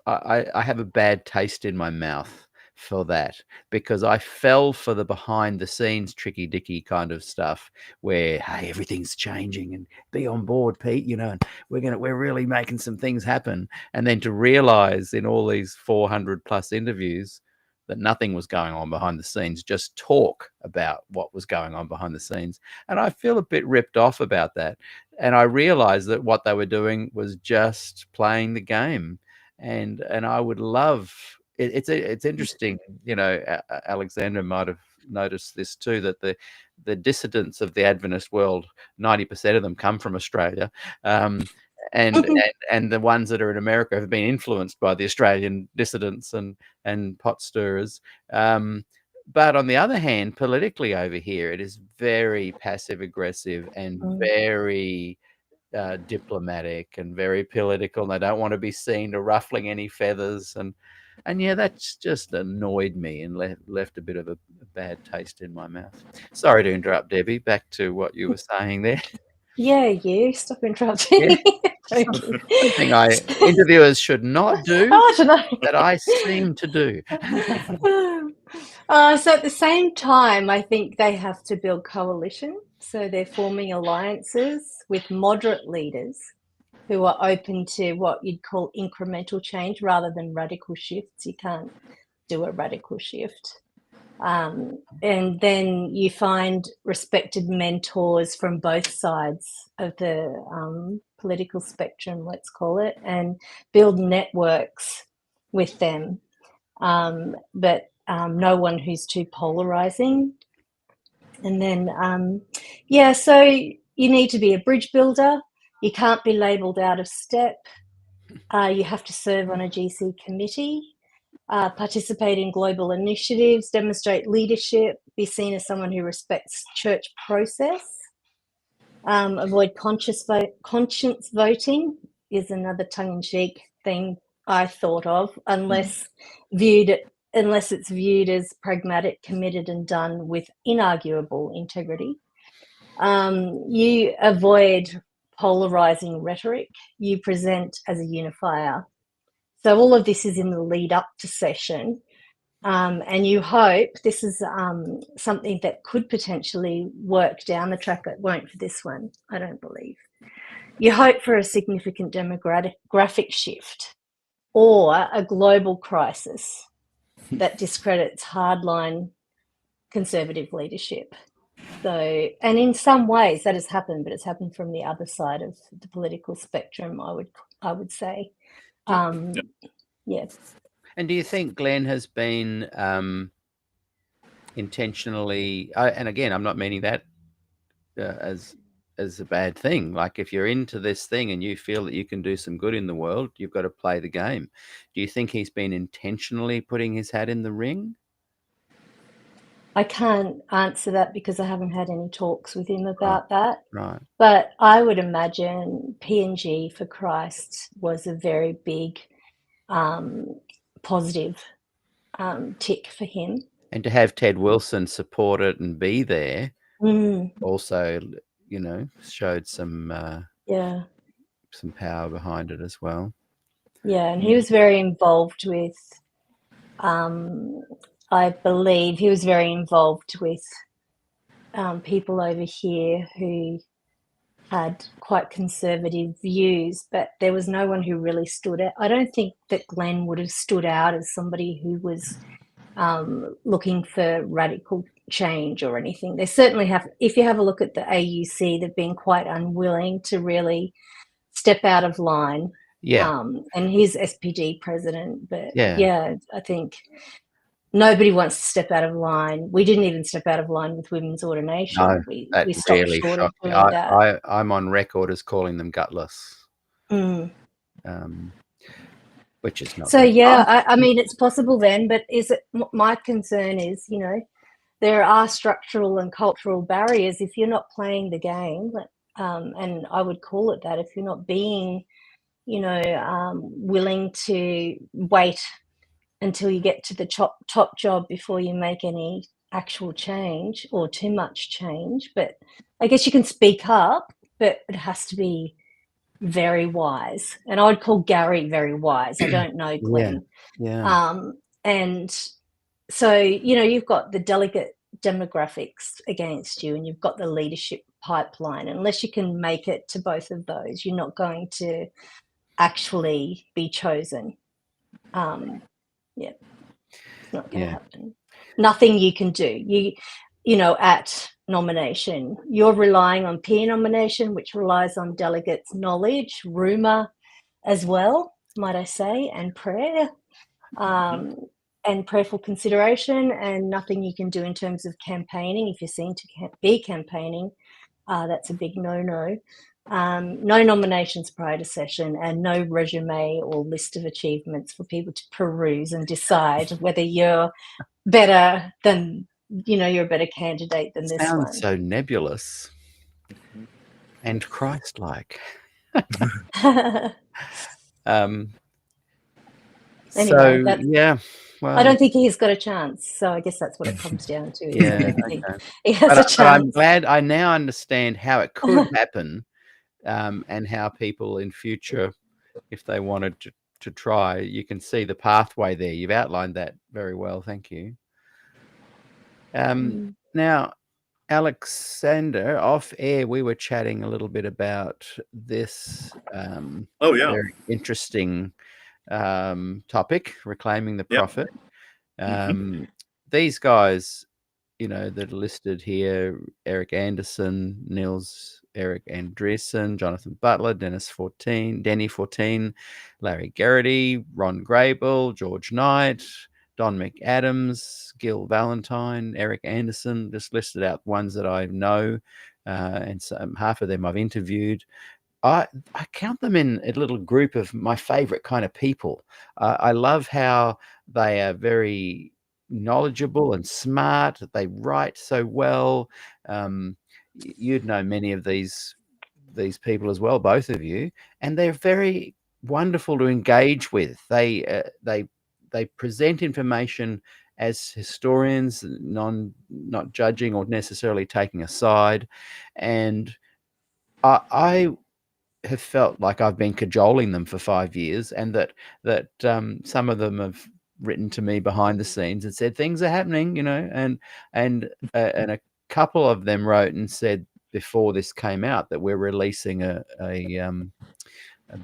have a bad taste in my mouth for that, because I fell for the behind the scenes tricky dicky kind of stuff where, hey, everything's changing and be on board, Pete, and we're really making some things happen. And then to realize in all these 400 plus interviews that nothing was going on behind the scenes, just talk about what was going on behind the scenes. And I feel a bit ripped off about that. And I realized that what they were doing was just playing the game. And I would love, it's interesting, Alexander might have noticed this too, that the dissidents of the Adventist world, 90% of them come from Australia. And the ones that are in America have been influenced by the Australian dissidents and pot stirrers. But on the other hand, politically over here, it is very passive aggressive and very diplomatic and very political. And they don't want to be seen to ruffling any feathers. And yeah, that's just annoyed me and left a bit of a bad taste in my mouth. Sorry to interrupt, Debbie. Back to what you were saying there. Yeah, you stop interrupting. Yeah. Something interviewers should not do that I seem to do. So at the same time, I think they have to build coalition. So they're forming alliances with moderate leaders who are open to what you'd call incremental change rather than radical shifts. You can't do a radical shift. And then you find respected mentors from both sides of the political spectrum, let's call it, and build networks with them. But no one who's too polarizing. And then, so you need to be a bridge builder. You can't be labelled out of step. You have to serve on a GC committee, participate in global initiatives, demonstrate leadership, be seen as someone who respects church process. Avoid conscience voting is another tongue-in-cheek thing I thought of, unless it's viewed as pragmatic, committed, and done with inarguable integrity. You avoid polarizing rhetoric, you present as a unifier. So all of this is in the lead up to session. And you hope this is something that could potentially work down the track. It won't for this one, I don't believe. You hope for a significant demographic shift or a global crisis that discredits hardline conservative leadership. So, and in some ways that has happened, but it's happened from the other side of the political spectrum, I would say. Yeah. And do you think Glenn has been intentionally, and again, I'm not meaning that as a bad thing. Like, if you're into this thing and you feel that you can do some good in the world, you've got to play the game. Do you think he's been intentionally putting his hat in the ring? I can't answer that because I haven't had any talks with him about that. Right. But I would imagine PNG for Christ was a very big positive tick for him. And to have Ted Wilson support it and be there also, you know, showed some power behind it as well. Yeah, and he was very involved with, I believe he was very involved with people over here who had quite conservative views, but there was no one who really stood out. I don't think that Glenn would have stood out as somebody who was looking for radical change or anything. They certainly have, if you have a look at the AUC, they've been quite unwilling to really step out of line. Yeah. And he's SPD president, but yeah, I think nobody wants to step out of line. We didn't even step out of line with women's ordination. No, we stopped really short of doing shocked me. that. I'm on record as calling them gutless. Which is not. So I mean, it's possible then, but is it? My concern is, you know, there are structural and cultural barriers if you're not playing the game, and I would call it that. If you're not being, you know, willing to wait until you get to the top job before you make any actual change or too much change. But I guess you can speak up, but it has to be very wise. And I would call Gary very wise. I don't know Glenn. And so, you know, you've got the delegate demographics against you and you've got the leadership pipeline. Unless you can make it to both of those, you're not going to actually be chosen. It's not going to happen. Nothing you can do. You know, at nomination, you're relying on peer nomination, which relies on delegates' knowledge, rumour as well, might I say, and prayer, and prayerful consideration, and nothing you can do in terms of campaigning. If you're seen to be campaigning, that's a big no-no. No nominations prior to session, and no resume or list of achievements for people to peruse and decide whether you're better than, you know, you're a better candidate than this one. Sounds so nebulous and Christ-like. Anyway, well, I don't think he's got a chance. So I guess that's what it comes down to. He has a chance. But I'm glad I now understand how it could happen, and how people in future, if they wanted to try, you can see the pathway there. You've outlined that very well. Thank you. Now, Alexander, off air, we were chatting a little bit about this very interesting topic, reclaiming the prophet. These guys, you know, that are listed here: Eric Anderson, Nils Eric Andreessen, Jonathan Butler, Denny 14, Larry Garrity, Ron Grable, George Knight, Don McAdams, Gil Valentine, Eric Anderson, just listed out ones that I know, and half of them I've interviewed. I count them in a little group of my favorite kind of people. I love how they are very knowledgeable and smart. They write so well. You'd know many of these people as well, both of you, and they're very wonderful to engage with. They present information as historians, not judging or necessarily taking a side. And I have felt like I've been cajoling them for 5 years, and that some of them have written to me behind the scenes and said things are happening, and a couple of them wrote and said before this came out that we're releasing a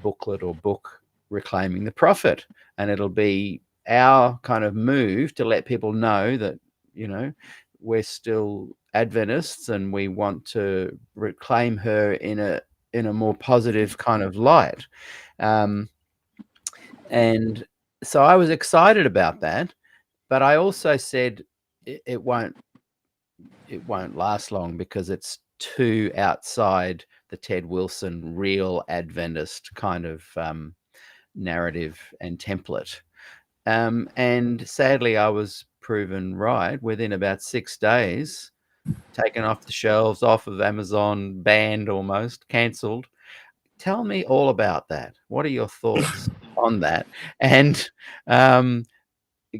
booklet or book reclaiming the prophet, and it'll be our kind of move to let people know that we're still Adventists and we want to reclaim her in a more positive kind of light. And so I was excited about that, but I also said it won't last long because it's too outside the Ted Wilson real Adventist kind of narrative and template. And sadly, I was proven right. Within about 6 days, taken off the shelves, off of Amazon, banned almost, cancelled. Tell me all about that. What are your thoughts on that? And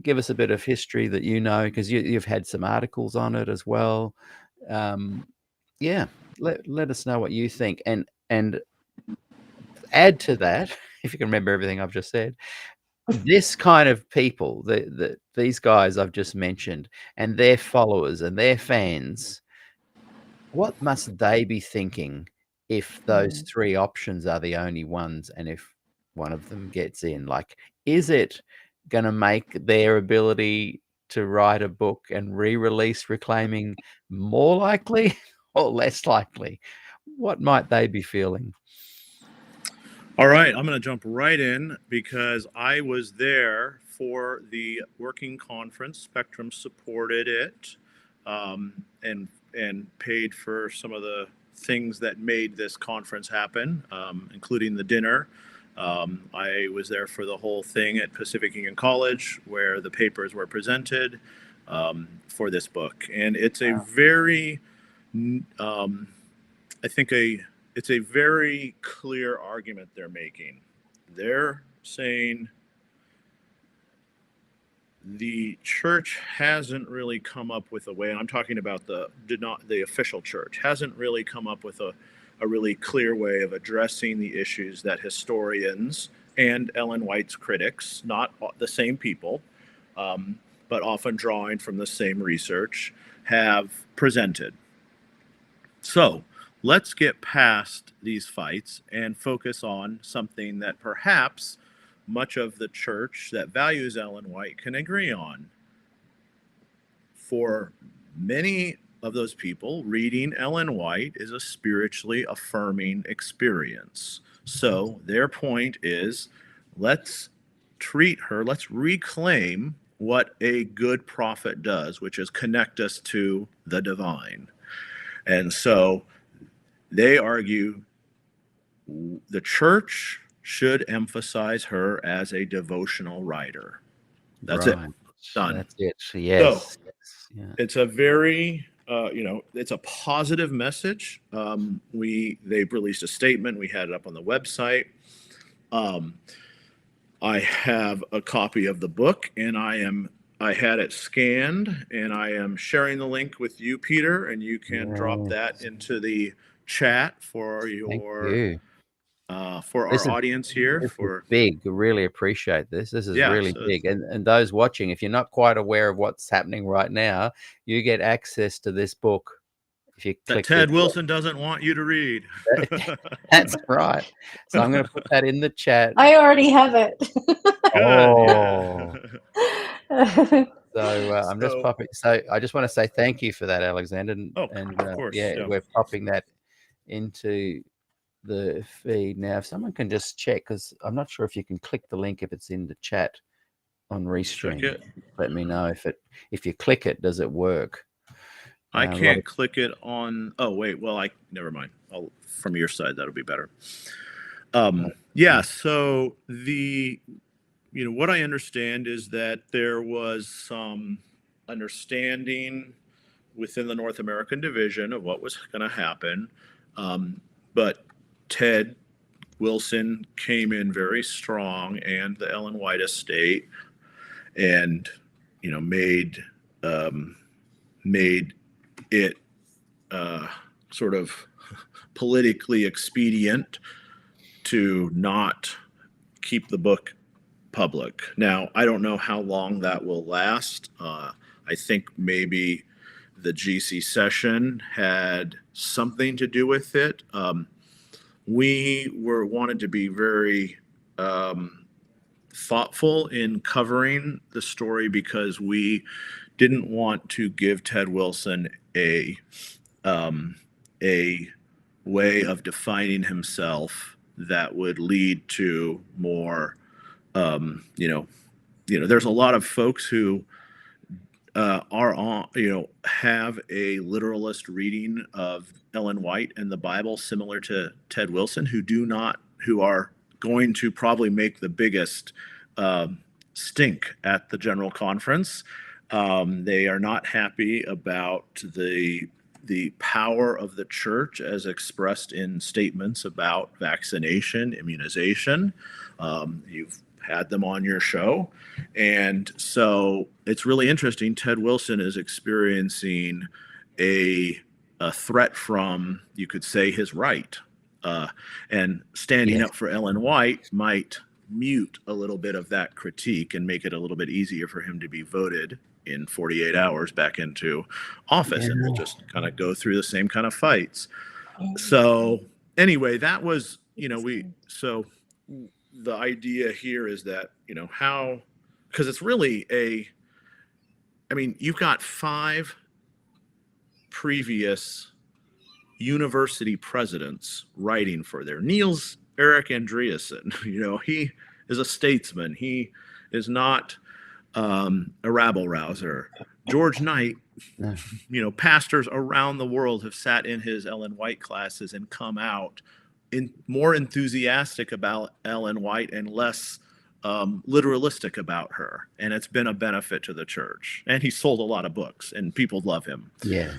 give us a bit of history that because you've had some articles on it as well. Yeah, let us know what you think, and add to that, if you can remember everything I've just said. This kind of people, these guys I've just mentioned, and their followers and their fans, what must they be thinking if those three options are the only ones, and if one of them gets in? Like, is it going to make their ability to write a book and re-release Reclaiming more likely or less likely? What might they be feeling? All right, I'm going to jump right in because I was there for the working conference. Spectrum supported it, and paid for some of the things that made this conference happen, including the dinner. I was there for the whole thing at Pacific Union College where the papers were presented for this book. And it's a very, it's a very clear argument they're making. They're saying the church hasn't really come up with a way, and I'm talking about the official church, hasn't really come up with a really clear way of addressing the issues that historians and Ellen White's critics, not the same people, but often drawing from the same research, have presented. So let's get past these fights and focus on something that perhaps much of the church that values Ellen White can agree on. For many of those people, reading Ellen White is a spiritually affirming experience. So their point is, let's treat her, let's reclaim what a good prophet does, which is connect us to the divine. And so they argue the church should emphasize her as a devotional writer. That's Right. it. Done. That's it. Yes. So, yes. Yeah. it's a very, it's a positive message. They released a statement. We had it up on the website. I have a copy of the book, and I had it scanned, and I am sharing the link with you, Peter, and you can drop that into the chat for your for our audience here. This is big. Really appreciate this. This is really so big. And those watching, if you're not quite aware of what's happening right now, you get access to this book if you click that Ted Wilson doesn't want you to read. That's right. So I'm going to put that in the chat. I already have it. Oh. So I'm just popping. So I just want to say thank you for that, Alexander. And of course. Yeah, we're popping that into the feed now. If someone can just check, because I'm not sure if you can click the link if it's in the chat on Restream. Let me know if you click it, does it work? I can't click it on. Oh wait, well never mind. From your side that'll be better. Yeah. So what I understand is that there was some understanding within the North American division of what was going to happen, but Ted Wilson came in very strong, and the Ellen White estate, and made it sort of politically expedient to not keep the book public. Now, I don't know how long that will last. I think maybe the GC session had something to do with it. We wanted to be very thoughtful in covering the story because we didn't want to give Ted Wilson a way of defining himself that would lead to more, there's a lot of folks who are on, have a literalist reading of Ellen White and the Bible similar to Ted Wilson, who are going to probably make the biggest stink at the general conference. They are not happy about the power of the church as expressed in statements about vaccination, immunization. You've had them on your show. And so it's really interesting. Ted Wilson is experiencing a threat from, you could say, his right. And standing up for Ellen White might mute a little bit of that critique and make it a little bit easier for him to be voted in 48 hours back into office. And we'll just kind of go through the same kind of fights. So anyway, that was, so the idea here is that, because it's really you've got 5 previous university presidents writing for there. Niels Erik Andreasen, he is a statesman. He is not a rabble rouser. George Knight, pastors around the world have sat in his Ellen White classes and come out more enthusiastic about Ellen White and less literalistic about her. And it's been a benefit to the church. And he sold a lot of books and people love him. Yeah.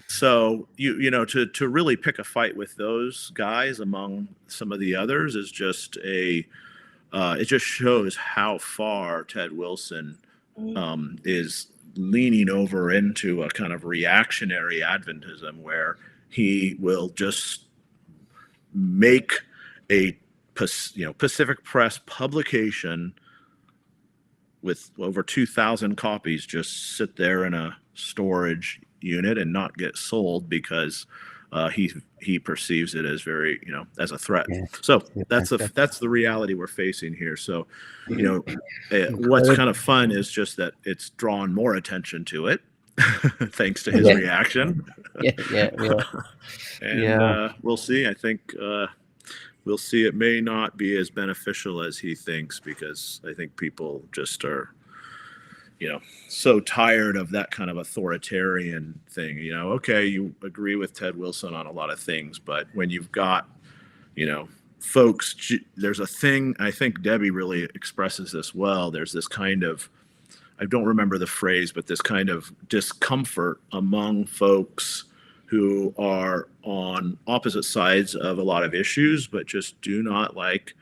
So, to really pick a fight with those guys among some of the others is just it just shows how far Ted Wilson is leaning over into a kind of reactionary Adventism where he will just make a Pacific Press publication with over 2,000 copies just sit there in a storage unit and not get sold because he perceives it as very as a threat. So that's the reality we're facing here. So what's kind of fun is just that it's drawn more attention to it thanks to his reaction. And we'll see. I think we'll see. It may not be as beneficial as he thinks because I think people just are so tired of that kind of authoritarian thing. Okay, you agree with Ted Wilson on a lot of things, but when you've got, folks, there's a thing, I think Debbie really expresses this well. There's this kind of, I don't remember the phrase, but this kind of discomfort among folks who are on opposite sides of a lot of issues, but just do not like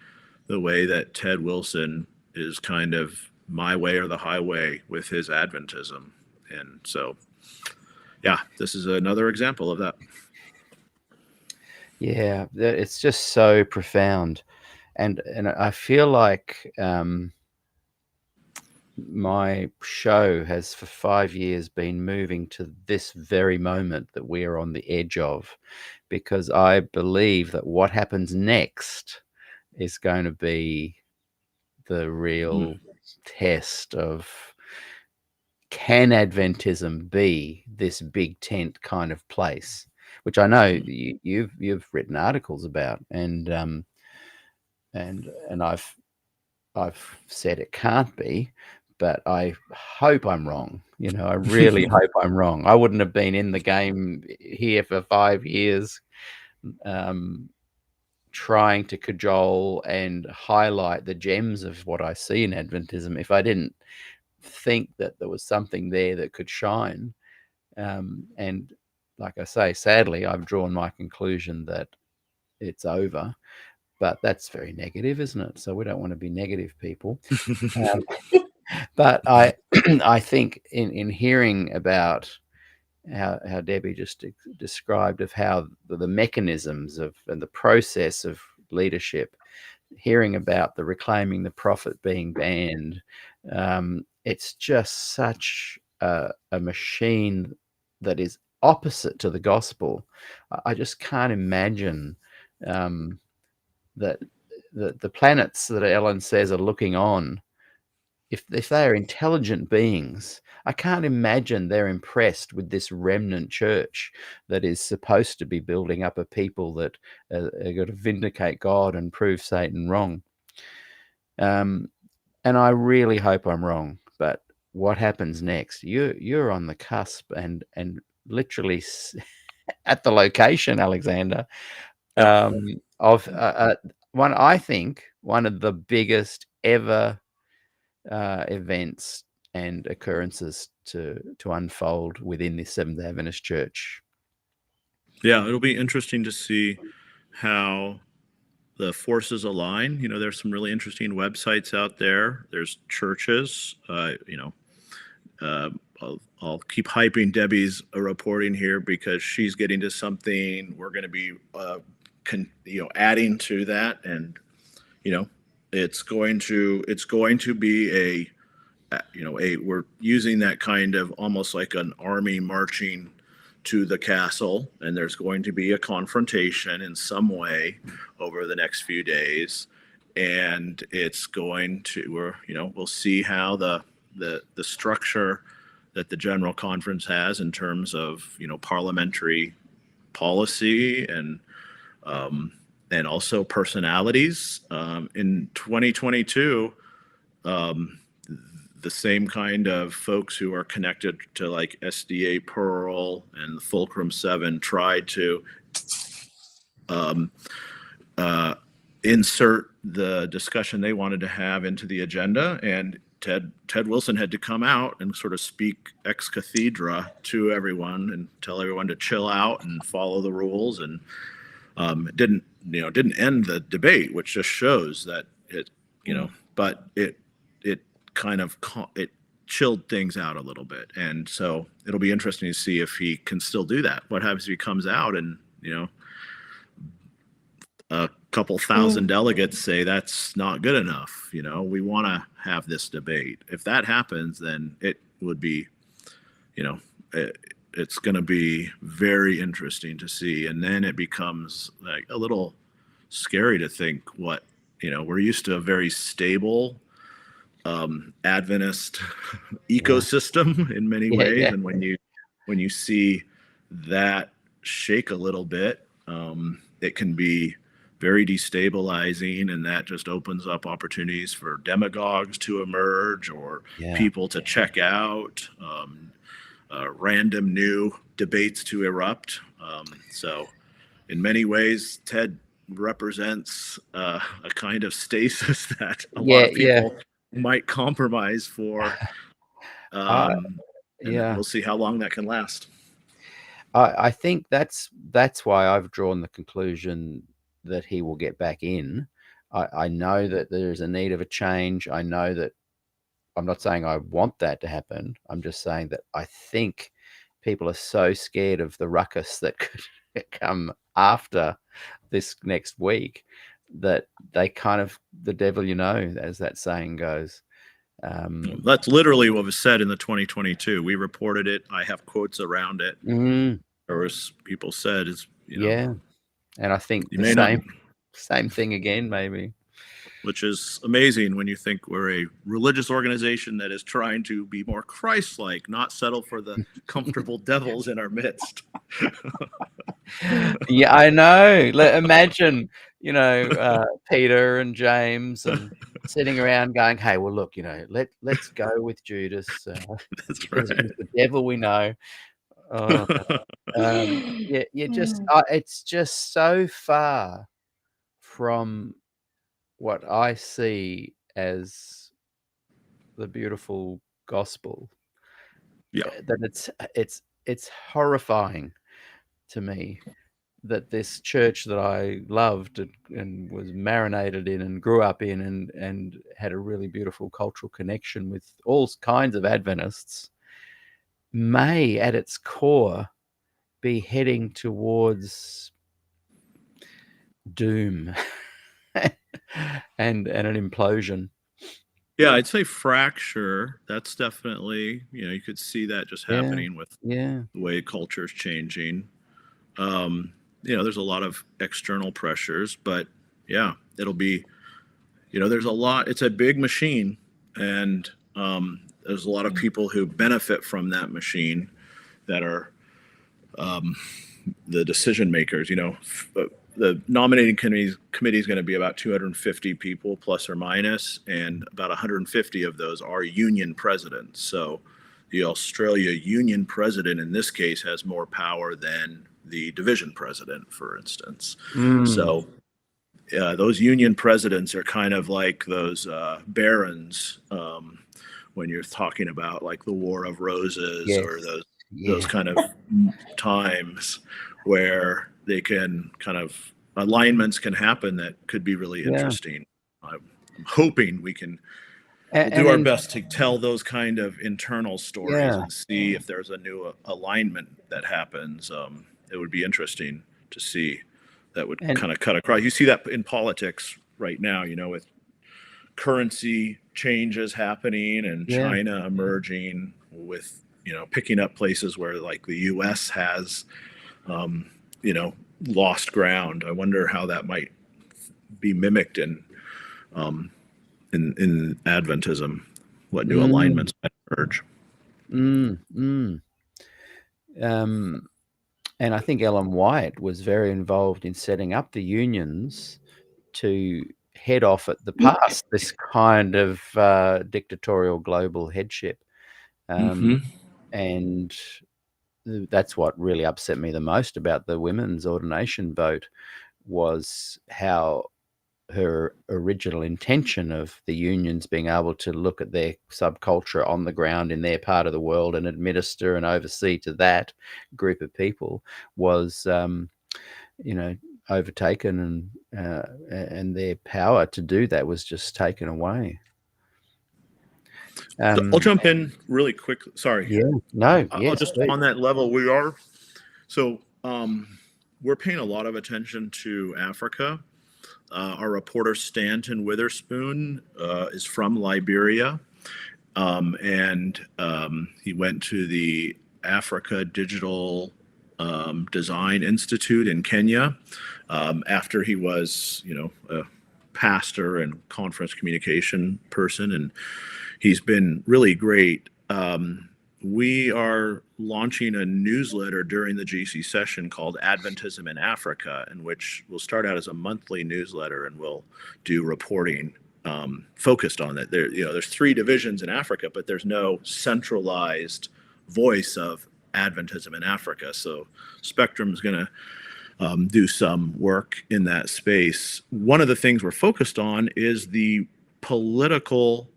the way that Ted Wilson is kind of my way or the highway with his Adventism. And so, this is another example of that. Yeah, it's just so profound. And I feel like my show has for 5 years been moving to this very moment that we are on the edge of, because I believe that what happens next is going to be the real test of, can Adventism be this big tent kind of place, which I know you've written articles about, and I've said it can't be, but I hope I'm wrong. I really hope I'm wrong. I wouldn't have been in the game here for 5 years trying to cajole and highlight the gems of what I see in Adventism if I didn't think that there was something there that could shine. And like I say, sadly, I've drawn my conclusion that it's over, but that's very negative, isn't it? So we don't want to be negative people. But I think in hearing about how Debbie just described of how the mechanisms of and the process of leadership, hearing about the Reclaiming the Prophet being banned. It's just such a machine that is opposite to the gospel. I just can't imagine that the planets that Ellen says are looking on, if they are intelligent beings, I can't imagine they're impressed with this remnant church that is supposed to be building up a people that are going to vindicate God and prove Satan wrong. And I really hope I'm wrong, but what happens next? You're on the cusp and literally at the location, Alexander, Yeah. of I think one of the biggest ever events and occurrences to unfold within the Seventh Adventist Church. Yeah, it'll be interesting to see how the forces align. There's some really interesting websites out there. There's churches. I'll keep hyping Debbie's reporting here because she's getting to something. We're going to be, adding to that, and it's going to be we're using that kind of almost like an army marching to the castle, and there's going to be a confrontation in some way over the next few days, and it's going to we'll see how the structure that the General Conference has in terms of parliamentary policy and also personalities. In 2022, the same kind of folks who are connected to like SDA Pearl and the Fulcrum 7 tried to insert the discussion they wanted to have into the agenda, and Ted Wilson had to come out and sort of speak ex cathedra to everyone and tell everyone to chill out and follow the rules, and it didn't end the debate, which just shows that but it kind of it chilled things out a little bit, and so it'll be interesting to see if he can still do that. What happens if he comes out and a couple thousand delegates say that's not good enough? We want to have this debate. If that happens, then it would be, it's going to be very interesting to see, and then it becomes like a little scary to think what we're used to a very stable Adventist ecosystem in many ways, and when you see that shake a little bit, it can be very destabilizing, and that just opens up opportunities for demagogues to emerge or people to check out, random new debates to erupt. So in many ways, Ted represents a kind of stasis that a lot of people might compromise for. We'll see how long that can last. I think that's why I've drawn the conclusion that he will get back in. I know that there's a need of a change. I know that I'm not saying I want that to happen. I'm just saying that I think people are so scared of the ruckus that could come after this next week that they kind of, the devil as that saying goes. That's literally what was said in the 2022. We reported it. I have quotes around it. Or as people said, and I think the same thing again, maybe. Which is amazing when you think we're a religious organization that is trying to be more Christ-like, not settle for the comfortable devils in our midst. Yeah, I know. Imagine, Peter and James and sitting around going, "Hey, well, look, let's go with Judas. That's right. He's the devil we know." It's just so far from what I see as the beautiful gospel. That it's horrifying to me that this church that I loved and was marinated in and grew up in and had a really beautiful cultural connection with all kinds of Adventists may at its core be heading towards doom. and an implosion. Yeah, I'd say fracture. That's definitely, you could see that just happening with Yeah. the way culture is changing. There's a lot of external pressures, but yeah, it'll be, there's a lot, it's a big machine, and there's a lot of people who benefit from that machine that are the decision makers. The nominating committee is going to be about 250 people plus or minus, and about 150 of those are union presidents. So the Australia union president in this case has more power than the division president, for instance. So those union presidents are kind of like those barons when you're talking about like the War of Roses, Yes. or those Yeah. kind of times where they can kind of alignments can happen that could be really interesting. I'm hoping we'll do our best to tell those kind of internal stories and see if there's a new alignment that happens. It would be interesting to see. That would kind of cut across. You see that in politics right now, with currency changes happening and China emerging with, picking up places where like the U.S. has, lost ground. I wonder how that might be mimicked in Adventism, what new alignments might emerge. And I think Ellen White was very involved in setting up the unions to head off at the pass this kind of dictatorial global headship. And that's what really upset me the most about the women's ordination vote, was how her original intention of the unions being able to look at their subculture on the ground in their part of the world and administer and oversee to that group of people was, overtaken, and their power to do that was just taken away. I'll jump in really quick. Sorry. Yeah. No. I'll just please. On that level, we're paying a lot of attention to Africa. Our reporter Stanton Witherspoon is from Liberia, and he went to the Africa Digital Design Institute in Kenya after he was, a pastor and conference communication person, and he's been really great. We are launching a newsletter during the GC session called Adventism in Africa, in which we'll start out as a monthly newsletter, and we'll do reporting focused on that. There's 3 divisions in Africa, but there's no centralized voice of Adventism in Africa. So Spectrum is going to do some work in that space. One of the things we're focused on is the political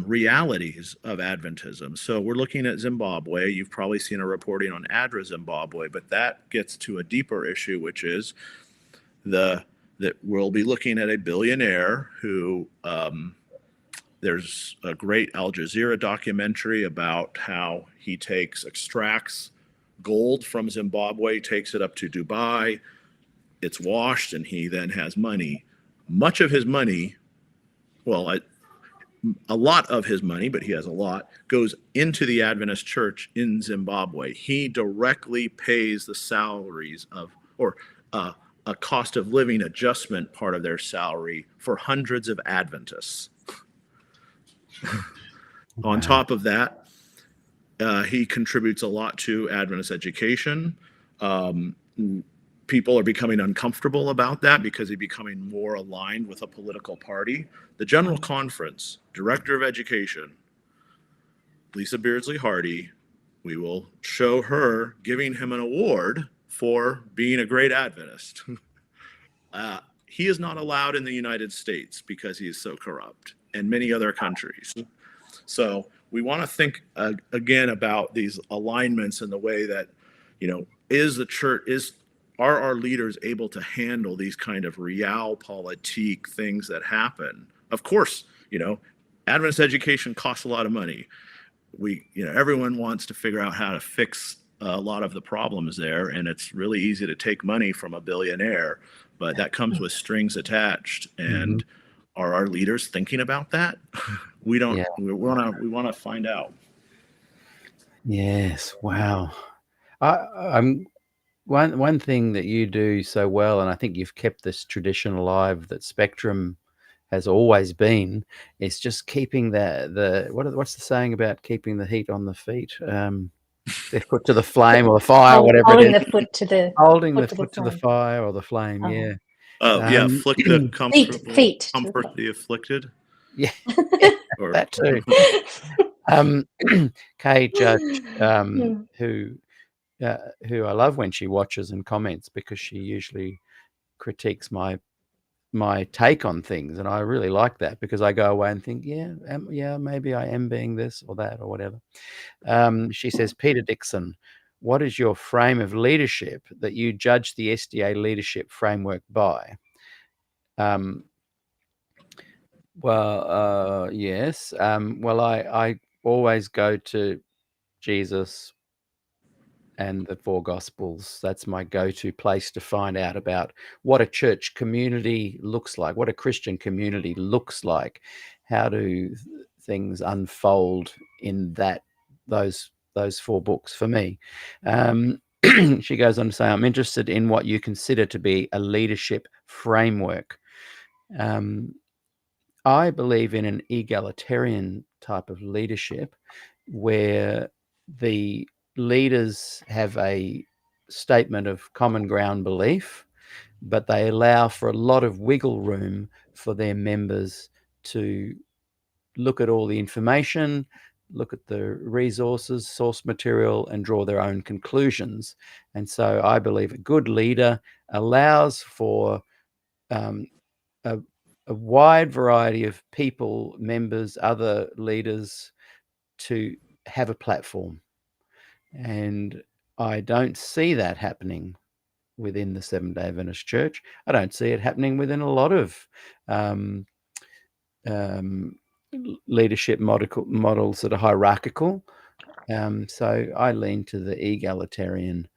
realities of Adventism. So we're looking at Zimbabwe. You've probably seen a reporting on ADRA Zimbabwe, but that gets to a deeper issue, which is that we'll be looking at a billionaire who there's a great Al Jazeera documentary about how he extracts gold from Zimbabwe, takes it up to Dubai, it's washed, and he then has money. Much of his money, a lot of his money, but he has a lot, goes into the Adventist church in Zimbabwe. He directly pays the salaries or a cost of living adjustment part of their salary for hundreds of Adventists. On top of that, he contributes a lot to Adventist education. People are becoming uncomfortable about that because he's becoming more aligned with a political party. The General Conference, Director of Education, Lisa Beardsley Hardy, we will show her giving him an award for being a great Adventist. He is not allowed in the United States because he is so corrupt, and many other countries. So we want to think again about these alignments and the way that, are our leaders able to handle these kind of realpolitik things that happen? Of course, Adventist education costs a lot of money. Everyone wants to figure out how to fix a lot of the problems there, and it's really easy to take money from a billionaire, but that comes with strings attached. And are our leaders thinking about that? We don't. Yeah. We want to find out. Yes. Wow. I'm one thing that you do so well, and I think you've kept this tradition alive that Spectrum has always been, is just keeping what's the saying about keeping the heat on the feet? Their foot to the flame or the fire, whatever Holding it is. the foot to the Holding the foot foot to the flame. fire or the flame. Yeah. Yeah, afflict the comfortable, feet to the comfort flame. the afflicted. Yeah. Or That too. Kay Judge, who I love when she watches and comments, because she usually critiques my take on things, and I really like that, because I go away and think, maybe I am being this or that or whatever. She says, Peter Dixon, what is your frame of leadership that you judge the SDA leadership framework by? Yes. Well, I always go to Jesus and the four Gospels. That's my go-to place to find out about what a church community looks like, what a Christian community looks like. How do things unfold in those four books for me? She goes on to say, I'm interested in what you consider to be a leadership framework. I believe in an egalitarian type of leadership where the leaders have a statement of common ground belief, but they allow for a lot of wiggle room for their members to look at all the information, look at the resources, source material, and draw their own conclusions. And so I believe a good leader allows for a wide variety of people, members, other leaders, to have a platform. And I don't see that happening within the Seventh-day Adventist Church. I don't see it happening within a lot of leadership models that are hierarchical. So I lean to the egalitarian.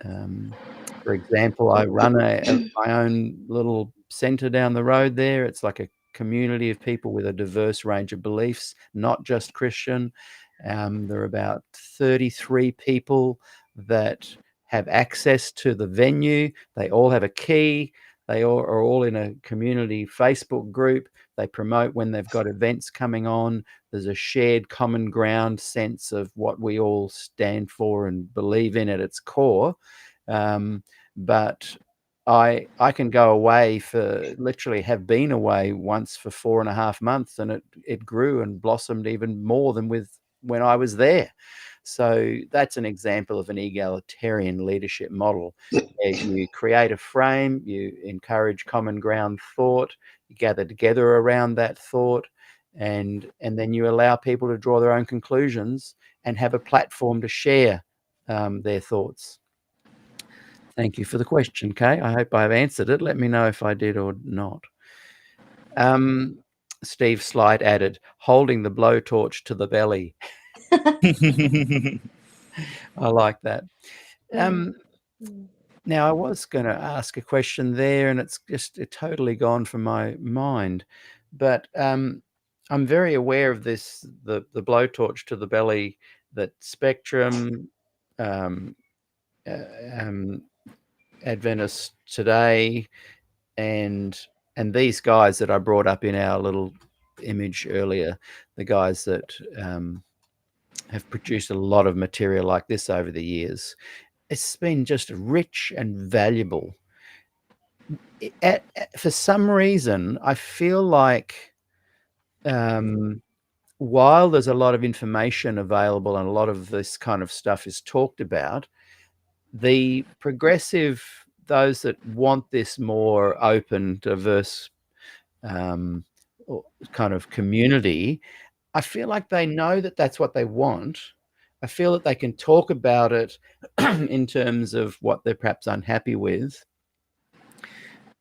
For example, I run my own little centre down the road there. It's like a community of people with a diverse range of beliefs, not just Christian. There are about 33 people that have access to the venue. They all have a key. They are all in a community Facebook group. They promote when they've got events coming on. There's a shared common ground sense of what we all stand for and believe in at its core. But I can go away literally have been away once for 4.5 months, and it grew and blossomed even more than when I was there. So that's an example of an egalitarian leadership model. You create a frame, you encourage common ground thought, you gather together around that thought, and then you allow people to draw their own conclusions and have a platform to share their thoughts. Thank you for the question, Kay. I hope I've answered it. Let me know if I did or not. Steve Slight added, holding the blowtorch to the belly. I like that. Now, I was going to ask a question there, and it's just totally gone from my mind. But I'm very aware of this, the blowtorch to the belly, that Spectrum, Adventist Today, and these guys that I brought up in our little image earlier, the guys that have produced a lot of material like this over the years. It's been just rich and valuable. For some reason, I feel like while there's a lot of information available and a lot of this kind of stuff is talked about, the progressive, those that want this more open, diverse kind of community, I feel like they know that that's what they want. I feel that they can talk about it in terms of what they're perhaps unhappy with.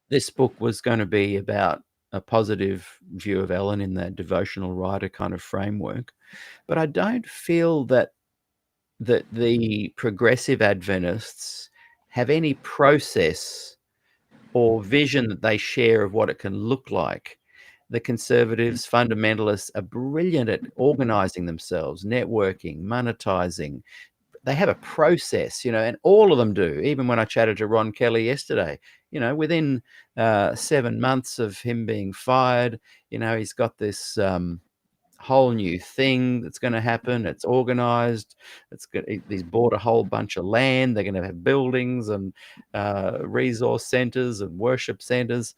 This book was going to be about a positive view of Ellen in that devotional writer kind of framework, but I don't feel that that the progressive Adventists have any process or vision that they share of what it can look like. The conservatives, fundamentalists are brilliant at organizing themselves, networking, monetizing. They have a process, and all of them do. Even when I chatted to Ron Kelly yesterday, within 7 months of him being fired, he's got this whole new thing that's going to happen. It's organized. He's bought a whole bunch of land. They're going to have buildings and resource centers and worship centers.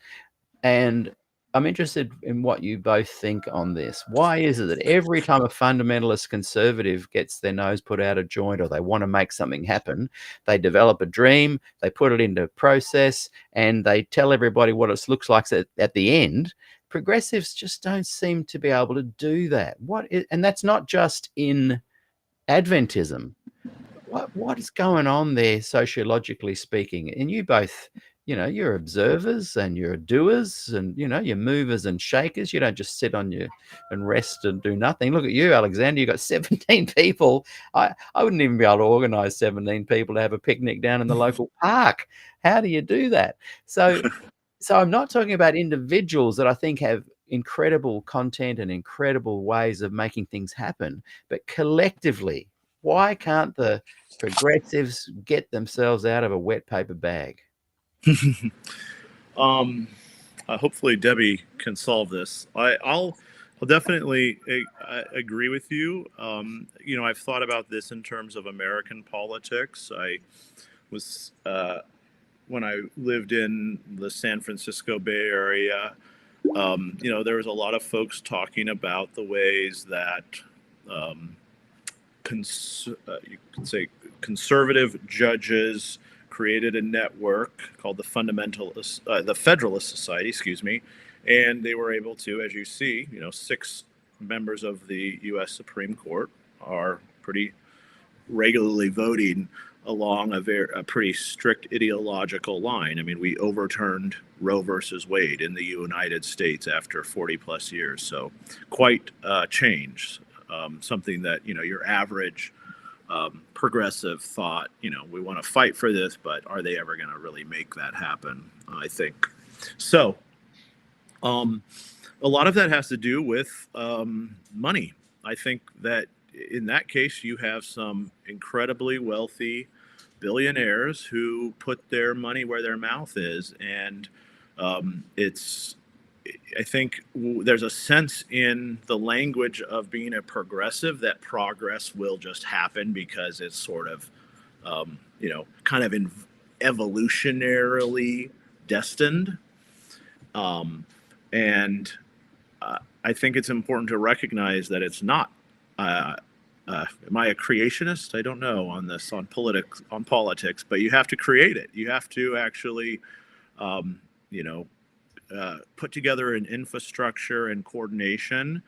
And I'm interested in what you both think on this. Why is it that every time a fundamentalist conservative gets their nose put out of joint or they want to make something happen, they develop a dream, they put it into process, and they tell everybody what it looks like at the end? Progressives just don't seem to be able to do that. And that's not just in Adventism. What is going on there, sociologically speaking? And you both, you're observers and you're doers and, you're movers and shakers. You don't just sit on you and rest and do nothing. Look at you, Alexander. You got 17 people. I wouldn't even be able to organize 17 people to have a picnic down in the local park. How do you do that? So I'm not talking about individuals that I think have incredible content and incredible ways of making things happen, but collectively, why can't the progressives get themselves out of a wet paper bag? Hopefully Debbie can solve this. I'll definitely agree with you. I've thought about this in terms of American politics. I was when I lived in the San Francisco Bay Area. There was a lot of folks talking about the ways that you could say conservative judges created a network called the Federalist Society, and they were able to, as you see, 6 members of the U.S. Supreme Court are pretty regularly voting along a pretty strict ideological line. I mean, we overturned Roe versus Wade in the United States after 40 plus years, so quite a change. Something that your average progressive thought, we want to fight for this, but are they ever going to really make that happen? I think so. A lot of that has to do with money. I think that in that case, you have some incredibly wealthy billionaires who put their money where their mouth is, and I think there's a sense in the language of being a progressive that progress will just happen because it's sort of, kind of evolutionarily destined. And I think it's important to recognize that it's not. Am I a creationist? I don't know on this, on politics, but you have to create it. You have to actually, put together an infrastructure and coordination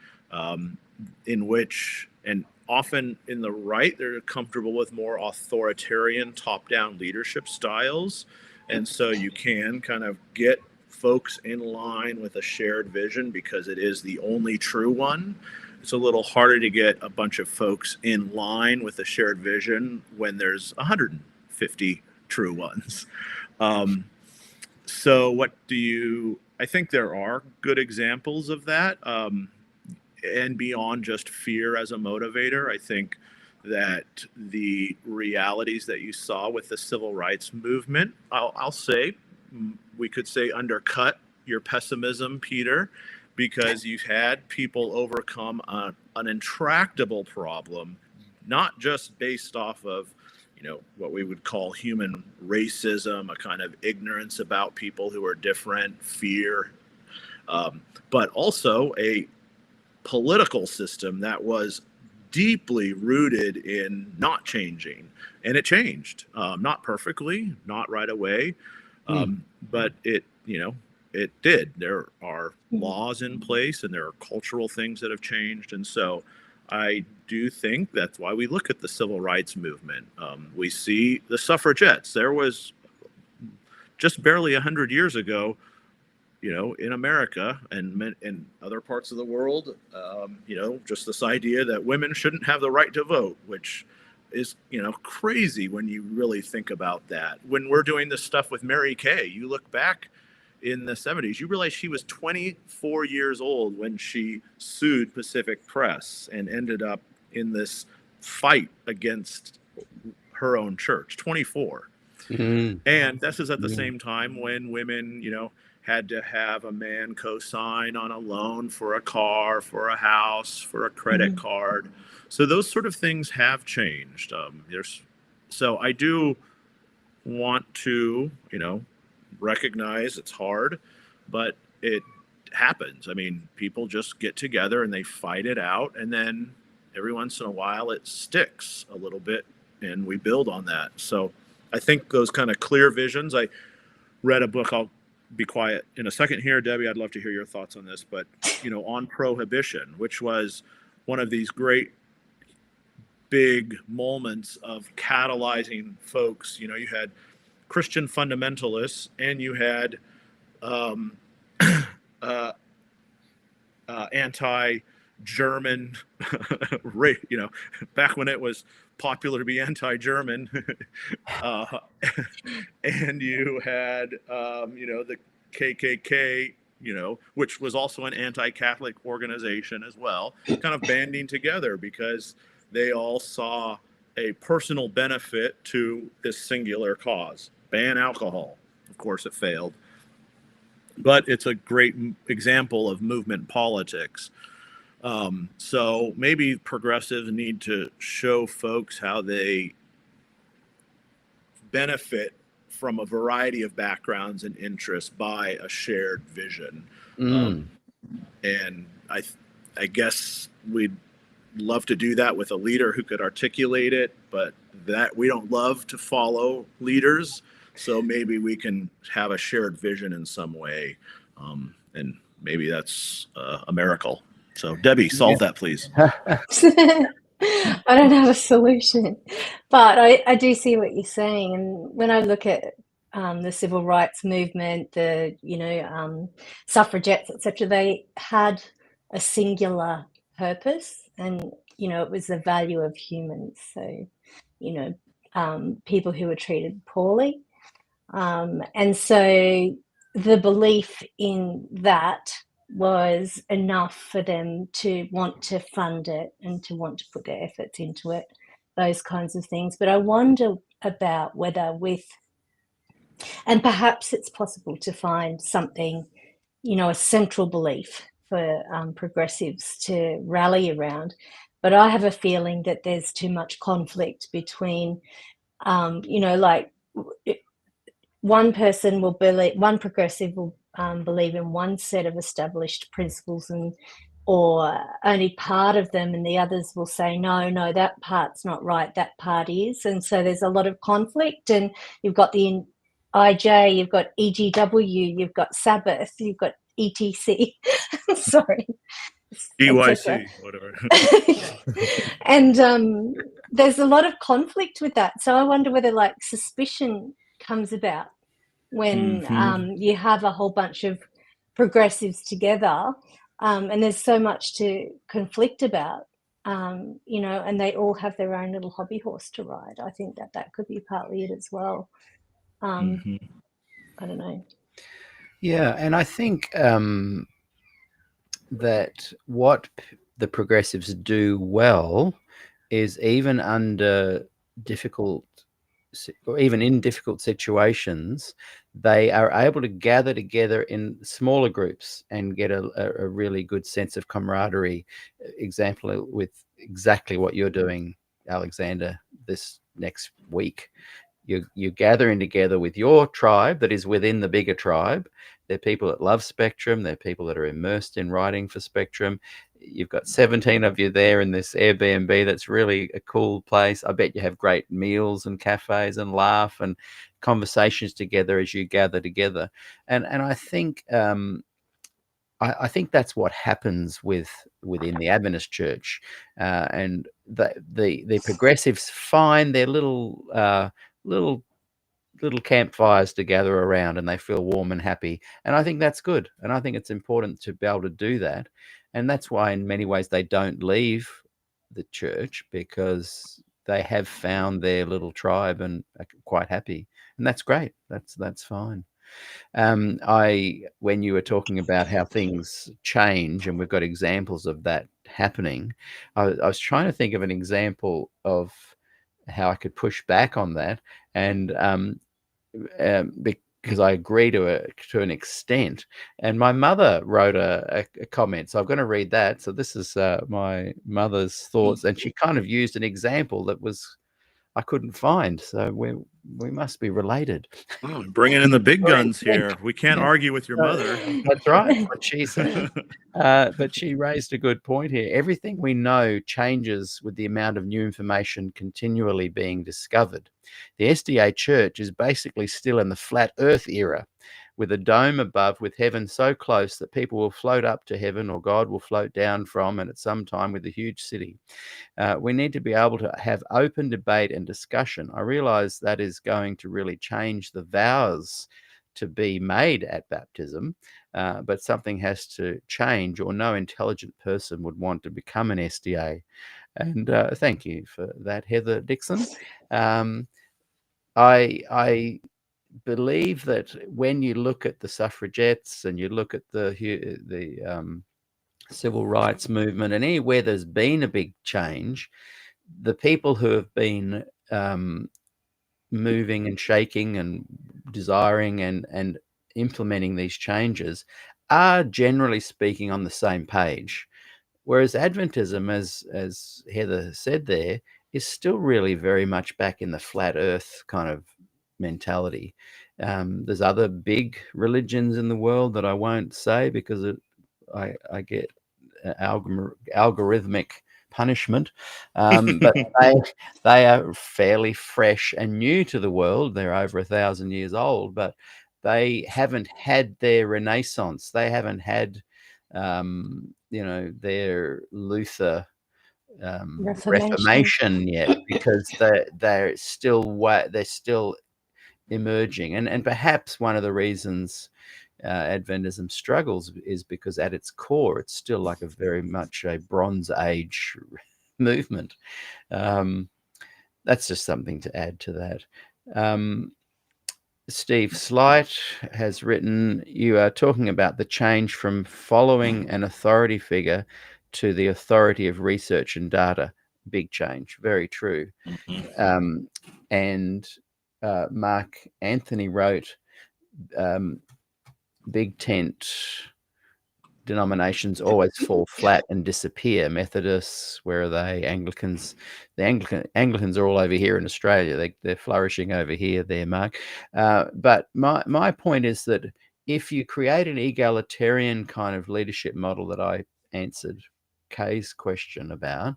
in which, and often in the right, they're comfortable with more authoritarian top-down leadership styles. And so you can kind of get folks in line with a shared vision because it is the only true one. It's a little harder to get a bunch of folks in line with a shared vision when there's 150 true ones. So I think there are good examples of that. And beyond just fear as a motivator, I think that the realities that you saw with the civil rights movement, I'll say, we could say undercut your pessimism, Peter, because you've had people overcome an intractable problem, not just based off of, what we would call human racism, a kind of ignorance about people who are different, fear, but also a political system that was deeply rooted in not changing. And it changed, not perfectly, not right away, but it did. There are laws in place and there are cultural things that have changed. And so I do think that's why we look at the civil rights movement. We see the suffragettes. There was just barely 100 years ago, in America and in other parts of the world, just this idea that women shouldn't have the right to vote, which is, crazy when you really think about that. When we're doing this stuff with Mary Kay, you look back in the 70s, you realize she was 24 years old when she sued Pacific Press and ended up in this fight against her own church. 24. Mm. And this is at the same time when women, had to have a man co-sign on a loan for a car, for a house, for a credit card. So those sort of things have changed. So I do want to, recognize it's hard, but it happens. I mean, people just get together and they fight it out, and then every once in a while it sticks a little bit, and we build on that. So I think those kind of clear visions. I read a book. I'll be quiet in a second here, Debbie. I'd love to hear your thoughts on this, but on prohibition, which was one of these great big moments of catalyzing folks. You had Christian fundamentalists, and you had anti-German, back when it was popular to be anti-German, and you had, the KKK, which was also an anti-Catholic organization as well, kind of banding together because they all saw a personal benefit to this singular cause. Ban alcohol. Of course, it failed. But it's a great example of movement politics. So maybe progressives need to show folks how they benefit from a variety of backgrounds and interests by a shared vision. And I guess we'd love to do that with a leader who could articulate it, but that we don't love to follow leaders. So maybe we can have a shared vision in some way. And maybe that's a miracle. So Debbie, solve that, please. I don't have a solution, but I do see what you're saying. And when I look at the civil rights movement, the suffragettes, etc., they had a singular purpose, and it was the value of humans. So people who were treated poorly, and so the belief in that was enough for them to want to fund it and to want to put their efforts into it, those kinds of things. But I wonder about whether and perhaps it's possible to find something, a central belief for progressives to rally around. But I have a feeling that there's too much conflict between, one progressive will believe in one set of established principles or only part of them, and the others will say, no, that part's not right, that part is. And so there's a lot of conflict, and you've got the IJ, you've got EGW, you've got Sabbath, you've got ETC, sorry. EYC, whatever. And there's a lot of conflict with that. So I wonder whether suspicion comes about when you have a whole bunch of progressives together, and there's so much to conflict about, and they all have their own little hobby horse to ride. I think that could be partly it as well. I don't know. Yeah, and I think that what the progressives do well is even under difficult, or even in difficult situations, they are able to gather together in smaller groups and get a really good sense of camaraderie. Example with exactly what you're doing, Alexander, this next week. You're gathering together with your tribe that is within the bigger tribe. They're people that love Spectrum. They're people that are immersed in writing for Spectrum. You've got 17 of you there in this Airbnb. That's really a cool place. I bet you have great meals and cafes and laugh and conversations together as you gather together. And I think I think that's what happens within the Adventist Church, and the progressives find their little campfires to gather around, and they feel warm and happy. And I think that's good. And I think it's important to be able to do that. And that's why in many ways they don't leave the church, because they have found their little tribe and are quite happy, and that's great. That's fine. When you were talking about how things change, and we've got examples of that happening, I was trying to think of an example of how I could push back on that, and because I agree to an extent. And my mother wrote a comment, so I'm going to read that. So this is my mother's thoughts, and she kind of used an example that I couldn't find. So we must be related. Oh, bringing in the big guns here. We can't Yeah. argue with your mother. That's right, what she said. But she raised a good point here. Everything we know changes with the amount of new information continually being discovered. The SDA Church is basically still in the flat earth era, with a dome above, with heaven so close that people will float up to heaven, or God will float down from, and at some time with a huge city. We need to be able to have open debate and discussion. I realize that is going to really change the vows to be made at baptism, but something has to change, or no intelligent person would want to become an SDA. And thank you for that, Heather Dixon. I believe that when you look at the suffragettes and you look at the civil rights movement, and anywhere there's been a big change, the people who have been moving and shaking and desiring and implementing these changes are, generally speaking, on the same page. Whereas Adventism, as Heather said there, is still really very much back in the flat earth kind of mentality. There's other big religions in the world that I won't say because I get algorithmic punishment, but they are fairly fresh and new to the world. They're over 1,000 years old, but they haven't had their renaissance. They haven't had their Luther Reformation yet, because they're still emerging, and perhaps one of the reasons Adventism struggles is because at its core it's still like a very much a Bronze Age movement. That's just something to add to that. Steve Slight has written, you are talking about the change from following an authority figure to the authority of research and data. Big change. Very true. And Mark Anthony wrote, big tent denominations always fall flat and disappear. Methodists, where are they? Anglicans. The Anglicans are all over here in Australia. They're flourishing over here there, Mark. But my point is that if you create an egalitarian kind of leadership model that I answered Kay's question about,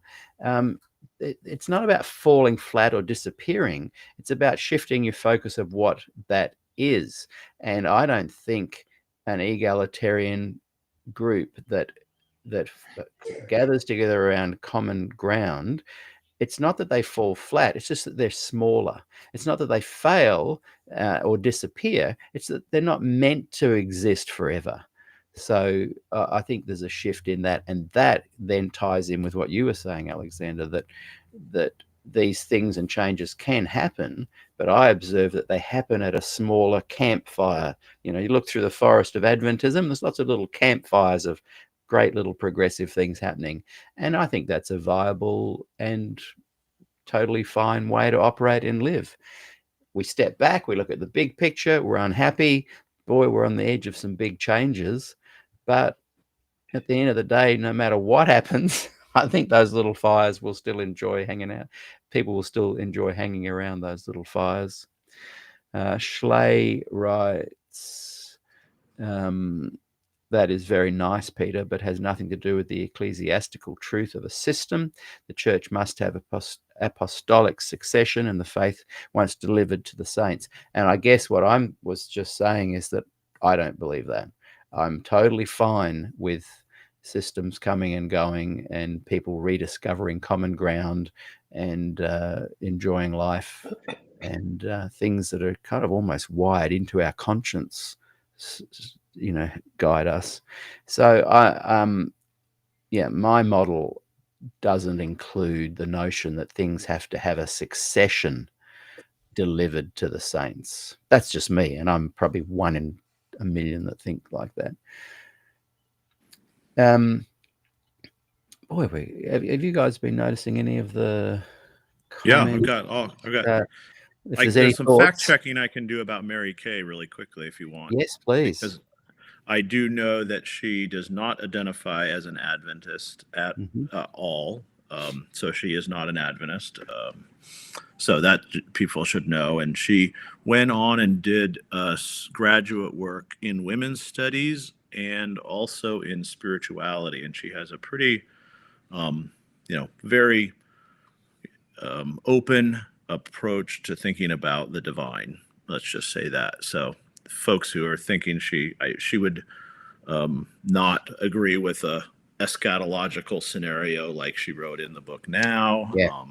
it's not about falling flat or disappearing. It's about shifting your focus of what that is. And I don't think an egalitarian group that gathers together around common ground, it's not that they fall flat, it's just that they're smaller. It's not that they fail or disappear, it's that they're not meant to exist forever. So I think there's a shift in that, and that then ties in with what you were saying, Alexander, that these things and changes can happen, but I observe that they happen at a smaller campfire. You look through the forest of Adventism, there's lots of little campfires of great little progressive things happening. And I think that's a viable and totally fine way to operate and live. We step back, we look at the big picture, we're unhappy. Boy, we're on the edge of some big changes. But at the end of the day, no matter what happens, I think those little fires will still enjoy hanging out. People will still enjoy hanging around those little fires. Schley writes, that is very nice, Peter, but has nothing to do with the ecclesiastical truth of a system. The church must have apostolic succession and the faith once delivered to the saints. And I guess what I was just saying is that I don't believe that. I'm totally fine with systems coming and going and people rediscovering common ground and enjoying life and things that are kind of almost wired into our conscience, guide us. So my model doesn't include the notion that things have to have a succession delivered to the saints. That's just me, and I'm probably one in a million that think like that. Boy, have you guys been noticing any of the comments? There's some fact checking I can do about Mary Kay really quickly if you want. Yes, please. Because I do know that she does not identify as an Adventist at all. So she is not an Adventist. So that people should know. And she went on and did graduate work in women's studies and also in spirituality. And she has a pretty, very open approach to thinking about the divine. Let's just say that. So folks who are thinking she would not agree with a eschatological scenario like she wrote in the book now. Yeah.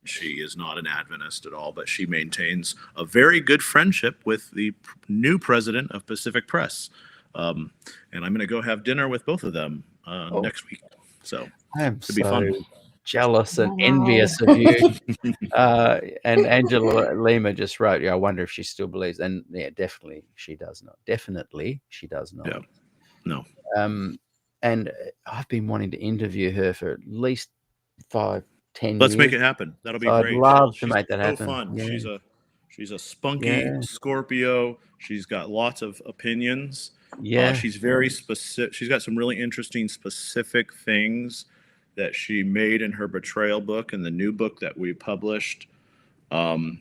She is not an Adventist at all, but she maintains a very good friendship with the new president of Pacific Press. And I'm going to go have dinner with both of them next week. So I am it'll be fun. Jealous and envious of you. And Angela Lima just wrote, I wonder if she still believes. And yeah, definitely she does not. Definitely she does not. Yeah. No. And I've been wanting to interview her for at least 5-10 years. Let's make it happen. That'll be great. I'd love to make that happen. Fun. Yeah. She's a spunky Scorpio. She's got lots of opinions. Yeah. She's very specific. She's got some really interesting specific things that she made in her betrayal book and the new book that we published. Well,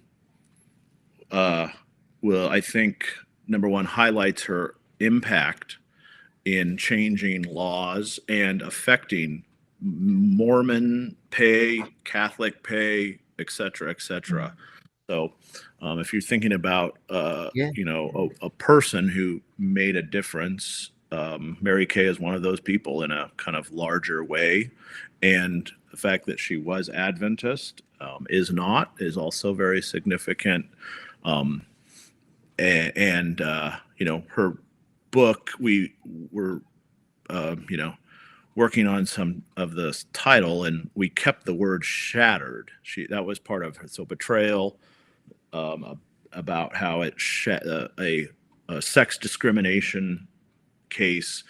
I think number one highlights her impact in changing laws and affecting Mormon pay, Catholic pay, et cetera, et cetera. So if you're thinking about, a person who made a difference, Mary Kay is one of those people in a kind of larger way. And the fact that she was Adventist is also very significant. Her book, we were, working on some of the title, and we kept the word shattered. That was part of her. So betrayal, about how it a sex discrimination case,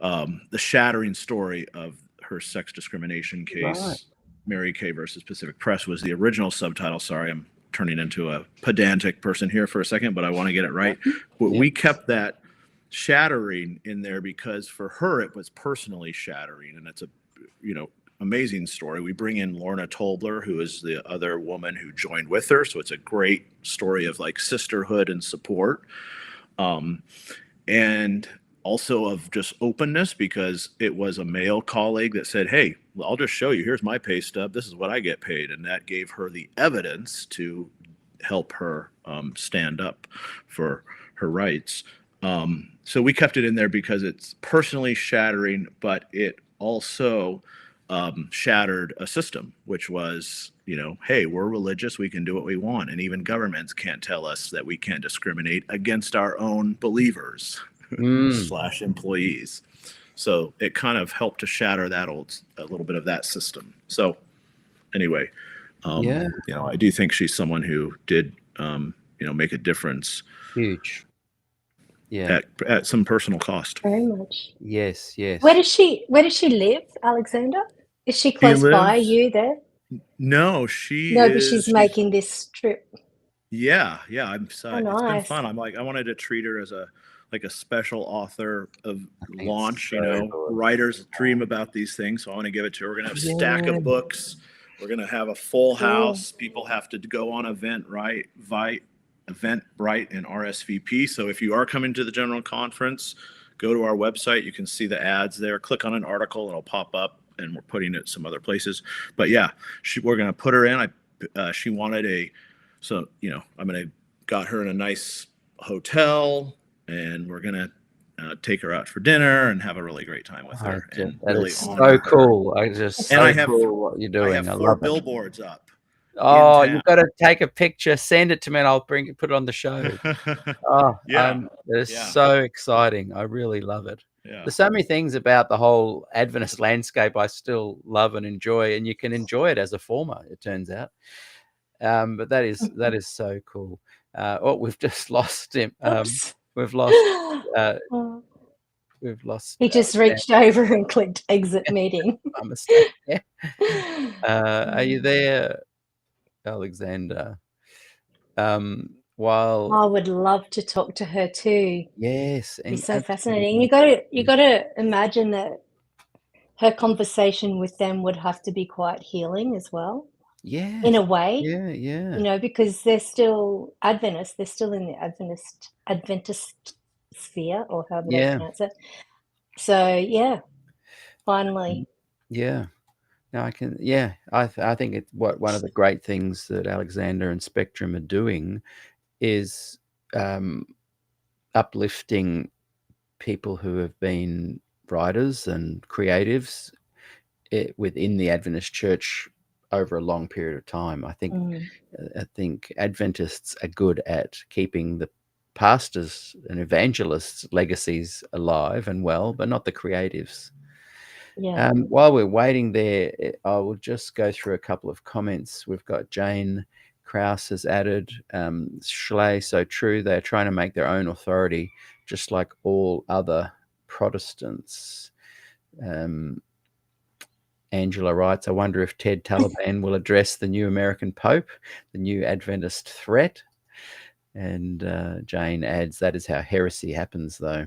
the shattering story of her sex discrimination case, right. Mary Kay versus Pacific Press was the original subtitle. Sorry, I'm turning into a pedantic person here for a second, but I want to get it right. But we kept that shattering in there because for her it was personally shattering, and it's a amazing story. We bring in Lorna Tobler, who is the other woman who joined with her, so it's a great story of like sisterhood and support, and also of just openness, because it was a male colleague that said, hey, I'll just show you, here's my pay stub, this is what I get paid, and that gave her the evidence to help her stand up for her rights. So we kept it in there because it's personally shattering, but it also shattered a system, which was, hey, we're religious, we can do what we want, and even governments can't tell us that we can't discriminate against our own believers / employees. So it kind of helped to shatter a little bit of that system. So anyway, I do think she's someone who did, make a difference. Huge. Yeah. At some personal cost. Very much. Yes. Where does she live, Alexander? Is she close by you there? No, but she's making this trip. Yeah. I'm sorry. Oh, nice. It's been fun. I wanted to treat her as a special author of launch, writers dream about these things. So I want to give it to her. We're going to have a stack of books. We're going to have a full house. People have to go on Eventbrite and RSVP. So if you are coming to the general conference, go to our website. You can see the ads there. Click on an article, it'll pop up, and we're putting it some other places. But yeah, we're going to put her in. She wanted I'm going to got her in a nice hotel, and we're going to take her out for dinner and have a really great time with her. That is so cool. Cool what you're doing. I have 4 billboards up. Oh, you've got to take a picture, send it to me, and I'll put it on the show. It's so exciting. I really love it. Yeah. There's so many things about the whole Adventist landscape I still love and enjoy, and you can enjoy it as a former, it turns out. But that is so cool. Oh, we've just lost him. Oops. We've lost. Oh. We've lost. He just reached over and clicked exit meeting. My mistake. Yeah. Are you there, Alexander? While I would love to talk to her too. yes, It'd be and so fascinating. You got to imagine that her conversation with them would have to be quite healing as well, yeah, in a way. yeah. Because they're still Adventists. They're still in the Adventist sphere, or however they pronounce it. So yeah, finally. Yeah. No, I can. Yeah, I think it's one of the great things that Alexander and Spectrum are doing is uplifting people who have been writers and creatives within the Adventist Church over a long period of time. I think Adventists are good at keeping the pastors and evangelists' legacies alive and well, but not the creatives. Yeah. While we're waiting there, I will just go through a couple of comments. We've got Jane Krause has added, Schley, so true. They're trying to make their own authority, just like all other Protestants. Angela writes, I wonder if Ted Taliban will address the new American Pope, the new Adventist threat. And Jane adds, that is how heresy happens, though.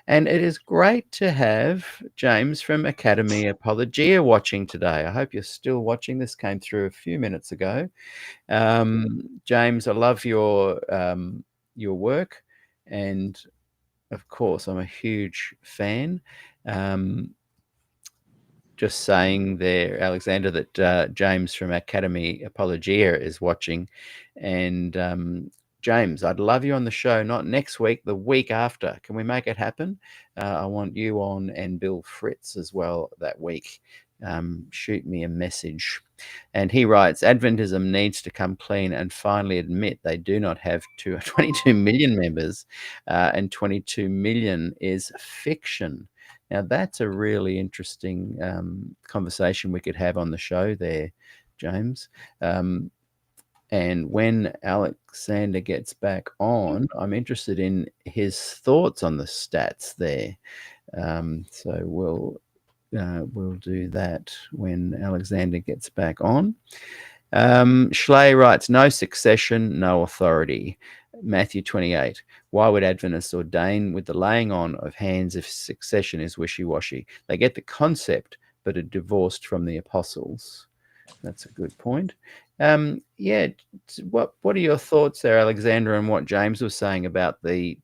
And it is great to have James from Academy Apologia watching today. I hope you're still watching. This came through a few minutes ago. James, I love your work. And, of course, I'm a huge fan. Just saying there, Alexander, that James from Academy Apologia is watching. And James, I'd love you on the show, not next week, the week after. Can we make it happen? I want you on and Bill Fritz as well that week. Shoot me a message. And he writes, Adventism needs to come clean and finally admit they do not have 22 million members, and 22 million is fiction. Now, that's a really interesting conversation we could have on the show there, James. And when Alexander gets back on, I'm interested in his thoughts on the stats there. So we'll do that when Alexander gets back on. Schley writes, no succession, no authority. Matthew 28. Why would Adventists ordain with the laying on of hands if succession is wishy-washy? They get the concept, but are divorced from the apostles. That's a good point. What are your thoughts there, Alexander, and what James was saying about the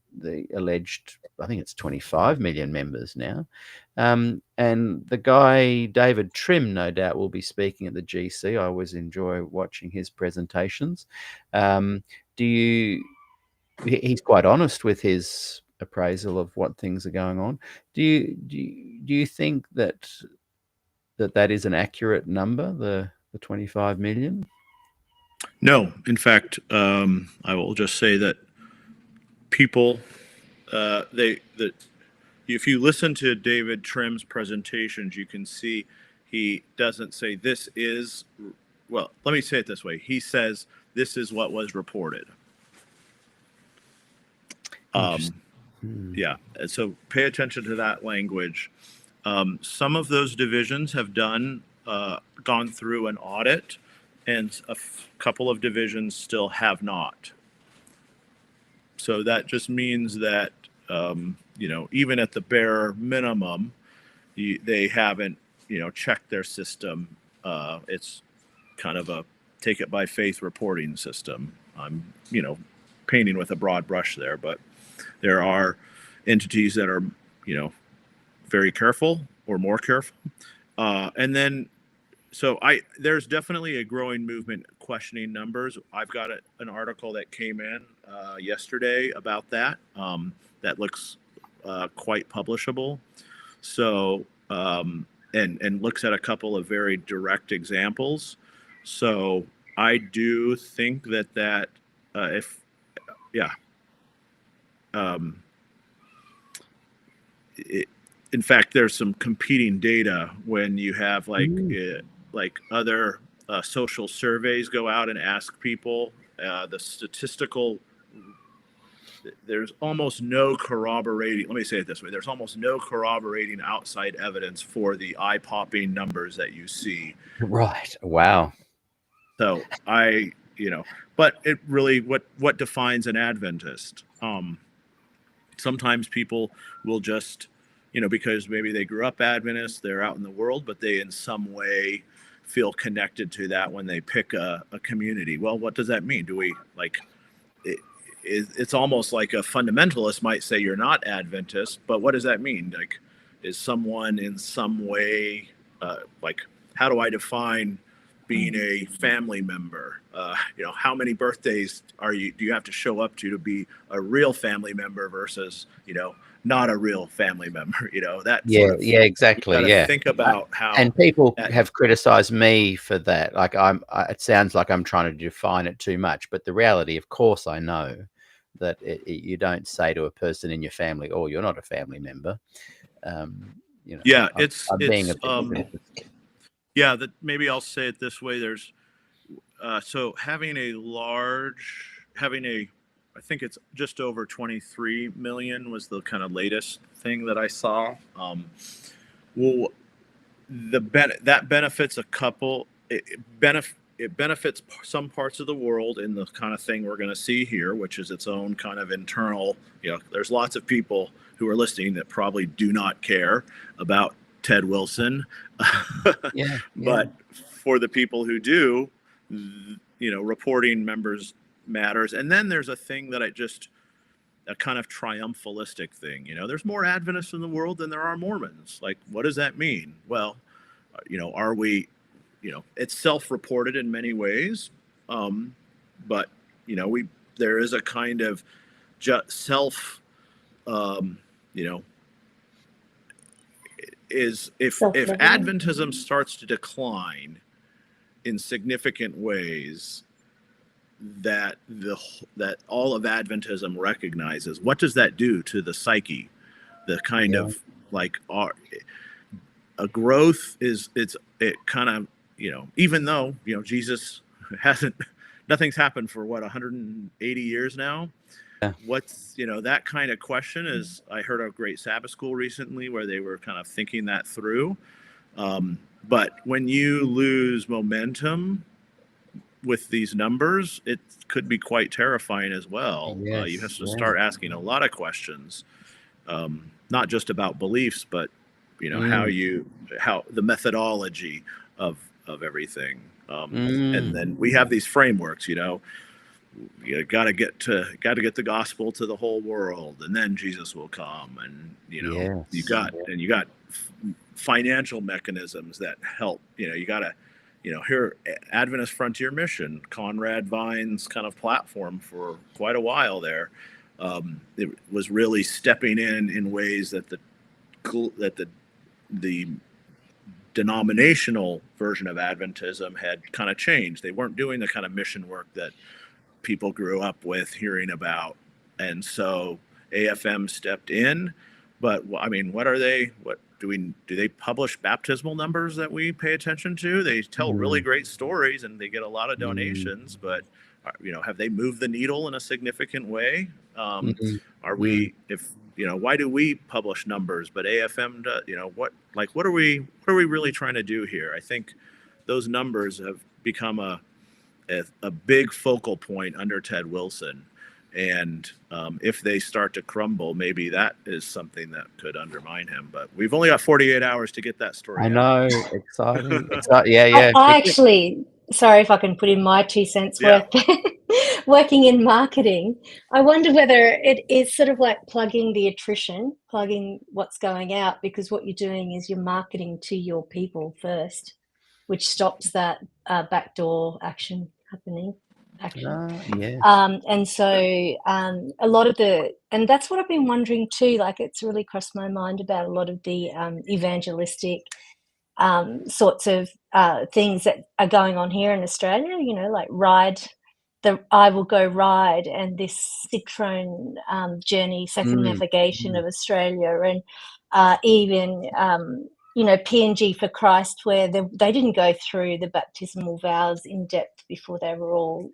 alleged, I think it's 25 million members now. And the guy, David Trim, no doubt will be speaking at the GC. I always enjoy watching his presentations. He's quite honest with his appraisal of what things are going on. Do you think that is an accurate number, the 25 million? No, in fact, I will just say that people, if you listen to David Trim's presentations, you can see he doesn't say this is, well, let me say it this way. He says this is what was reported. Yeah, so pay attention to that language. Some of those divisions have gone through an audit, and a couple of divisions still have not. So that just means that, even at the bare minimum, they haven't, checked their system. It's kind of a take it by faith reporting system. I'm, painting with a broad brush there, but there are entities that are, very careful or more careful. And then, so there's definitely a growing movement questioning numbers. I've got an article that came in yesterday about that. That looks quite publishable. So, and looks at a couple of very direct examples. So I do think that in fact, there's some competing data when you have like other social surveys go out and ask people. The statistical, there's almost no corroborating. Let me say it this way: there's almost no corroborating outside evidence for the eye-popping numbers that you see. Right. Wow. So but it really, what defines an Adventist? Sometimes people will just, because maybe they grew up Adventist, they're out in the world, but they in some way feel connected to that when they pick a community. Well, what does that mean? Do we it's almost like a fundamentalist might say you're not Adventist, but what does that mean? Like, is someone in some way, how do I define being a family member? How many birthdays do you have to show up to be a real family member versus, not a real family member? Exactly. Yeah. Think about how. And people have criticized me for that. Like it sounds like I'm trying to define it too much, but the reality, of course, I know that you don't say to a person in your family, "Oh, you're not a family member." Yeah, that maybe I'll say it this way. There's so having I think it's just over 23 million was the kind of latest thing that I saw. That benefits a couple. It benefits some parts of the world in the kind of thing we're going to see here, which is its own kind of internal. There's lots of people who are listening that probably do not care about Ted Wilson. But for the people who do, reporting members matters. And then there's a thing that a kind of triumphalistic thing. There's more Adventists in the world than there are Mormons. Like, what does that mean? Well, are we, it's self-reported in many ways. But, there is a kind of self, if Adventism starts to decline in significant ways that all of Adventism recognizes, what does that do to the psyche? The kind of a growth it kind of, even though, Jesus nothing's happened for 180 years now. What's, that kind of question is, I heard a great Sabbath school recently where they were kind of thinking that through. But when you lose momentum with these numbers, it could be quite terrifying as well. You have to start asking a lot of questions, not just about beliefs, but how the methodology of everything. And then we have these frameworks, you got to get the gospel to the whole world, and then Jesus will come. And you got financial mechanisms that help. You got to here, Adventist Frontier Mission, Conrad Vine's kind of platform for quite a while there. It was really stepping in ways that the denominational version of Adventism had kind of changed. They weren't doing the kind of mission work that people grew up with hearing about. And so AFM stepped in. But I mean, do they publish baptismal numbers that we pay attention to? They tell really great stories and they get a lot of donations, but have they moved the needle in a significant way? Are we, why do we publish numbers, but AFM does? What are we really trying to do here? I think those numbers have become a big focal point under Ted Wilson. And if they start to crumble, maybe that is something that could undermine him. But we've only got 48 hours to get that story. I know, exciting. I actually, sorry if I can put in my 2 cents worth. Working in marketing, I wonder whether it is sort of like plugging the attrition, plugging what's going out, because what you're doing is you're marketing to your people first, which stops that backdoor action happening. And so a lot of and that's what I've been wondering too, like it's really crossed my mind about a lot of the evangelistic sorts of things that are going on here in Australia, like ride the I Will Go Ride and this Citron journey, circumnavigation of Australia, and even P&G for Christ, where they didn't go through the baptismal vows in depth before they were all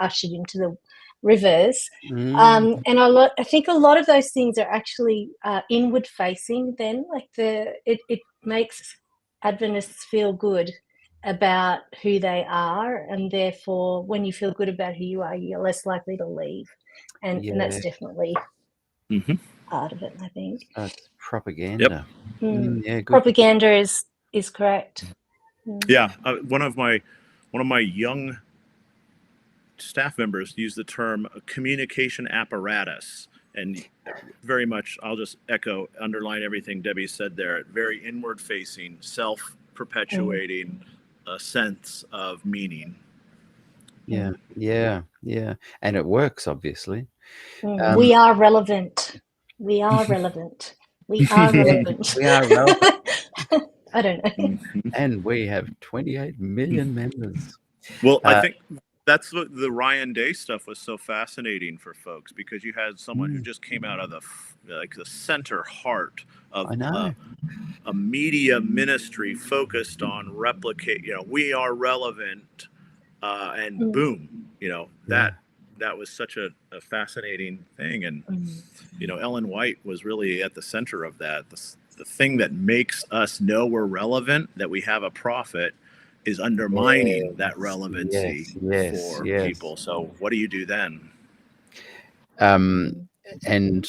ushered into the rivers. And I think a lot of those things are actually inward facing. Then, like it makes Adventists feel good about who they are, and therefore when you feel good about who you are, you're less likely to leave, and that's definitely part of it, I think. That's propaganda. Good. Propaganda is correct. Yeah, one of my young staff members used the term communication apparatus, and very much I'll just underline everything Debbie said there. Very inward facing, self-perpetuating a sense of meaning. Yeah, and it works, obviously. We are relevant. We are relevant. We are relevant. We are relevant. I don't know. And we have 28 million members. Well, I think that's what the Ryan Day stuff was so fascinating for folks, because you had someone who just came out of the center heart of a media ministry focused on replicate. We are relevant, and boom, that was such a fascinating thing. And Ellen White was really at the center of that. The thing that makes us know we're relevant, that we have a prophet, is undermining that relevancy for people. So what do you do then? And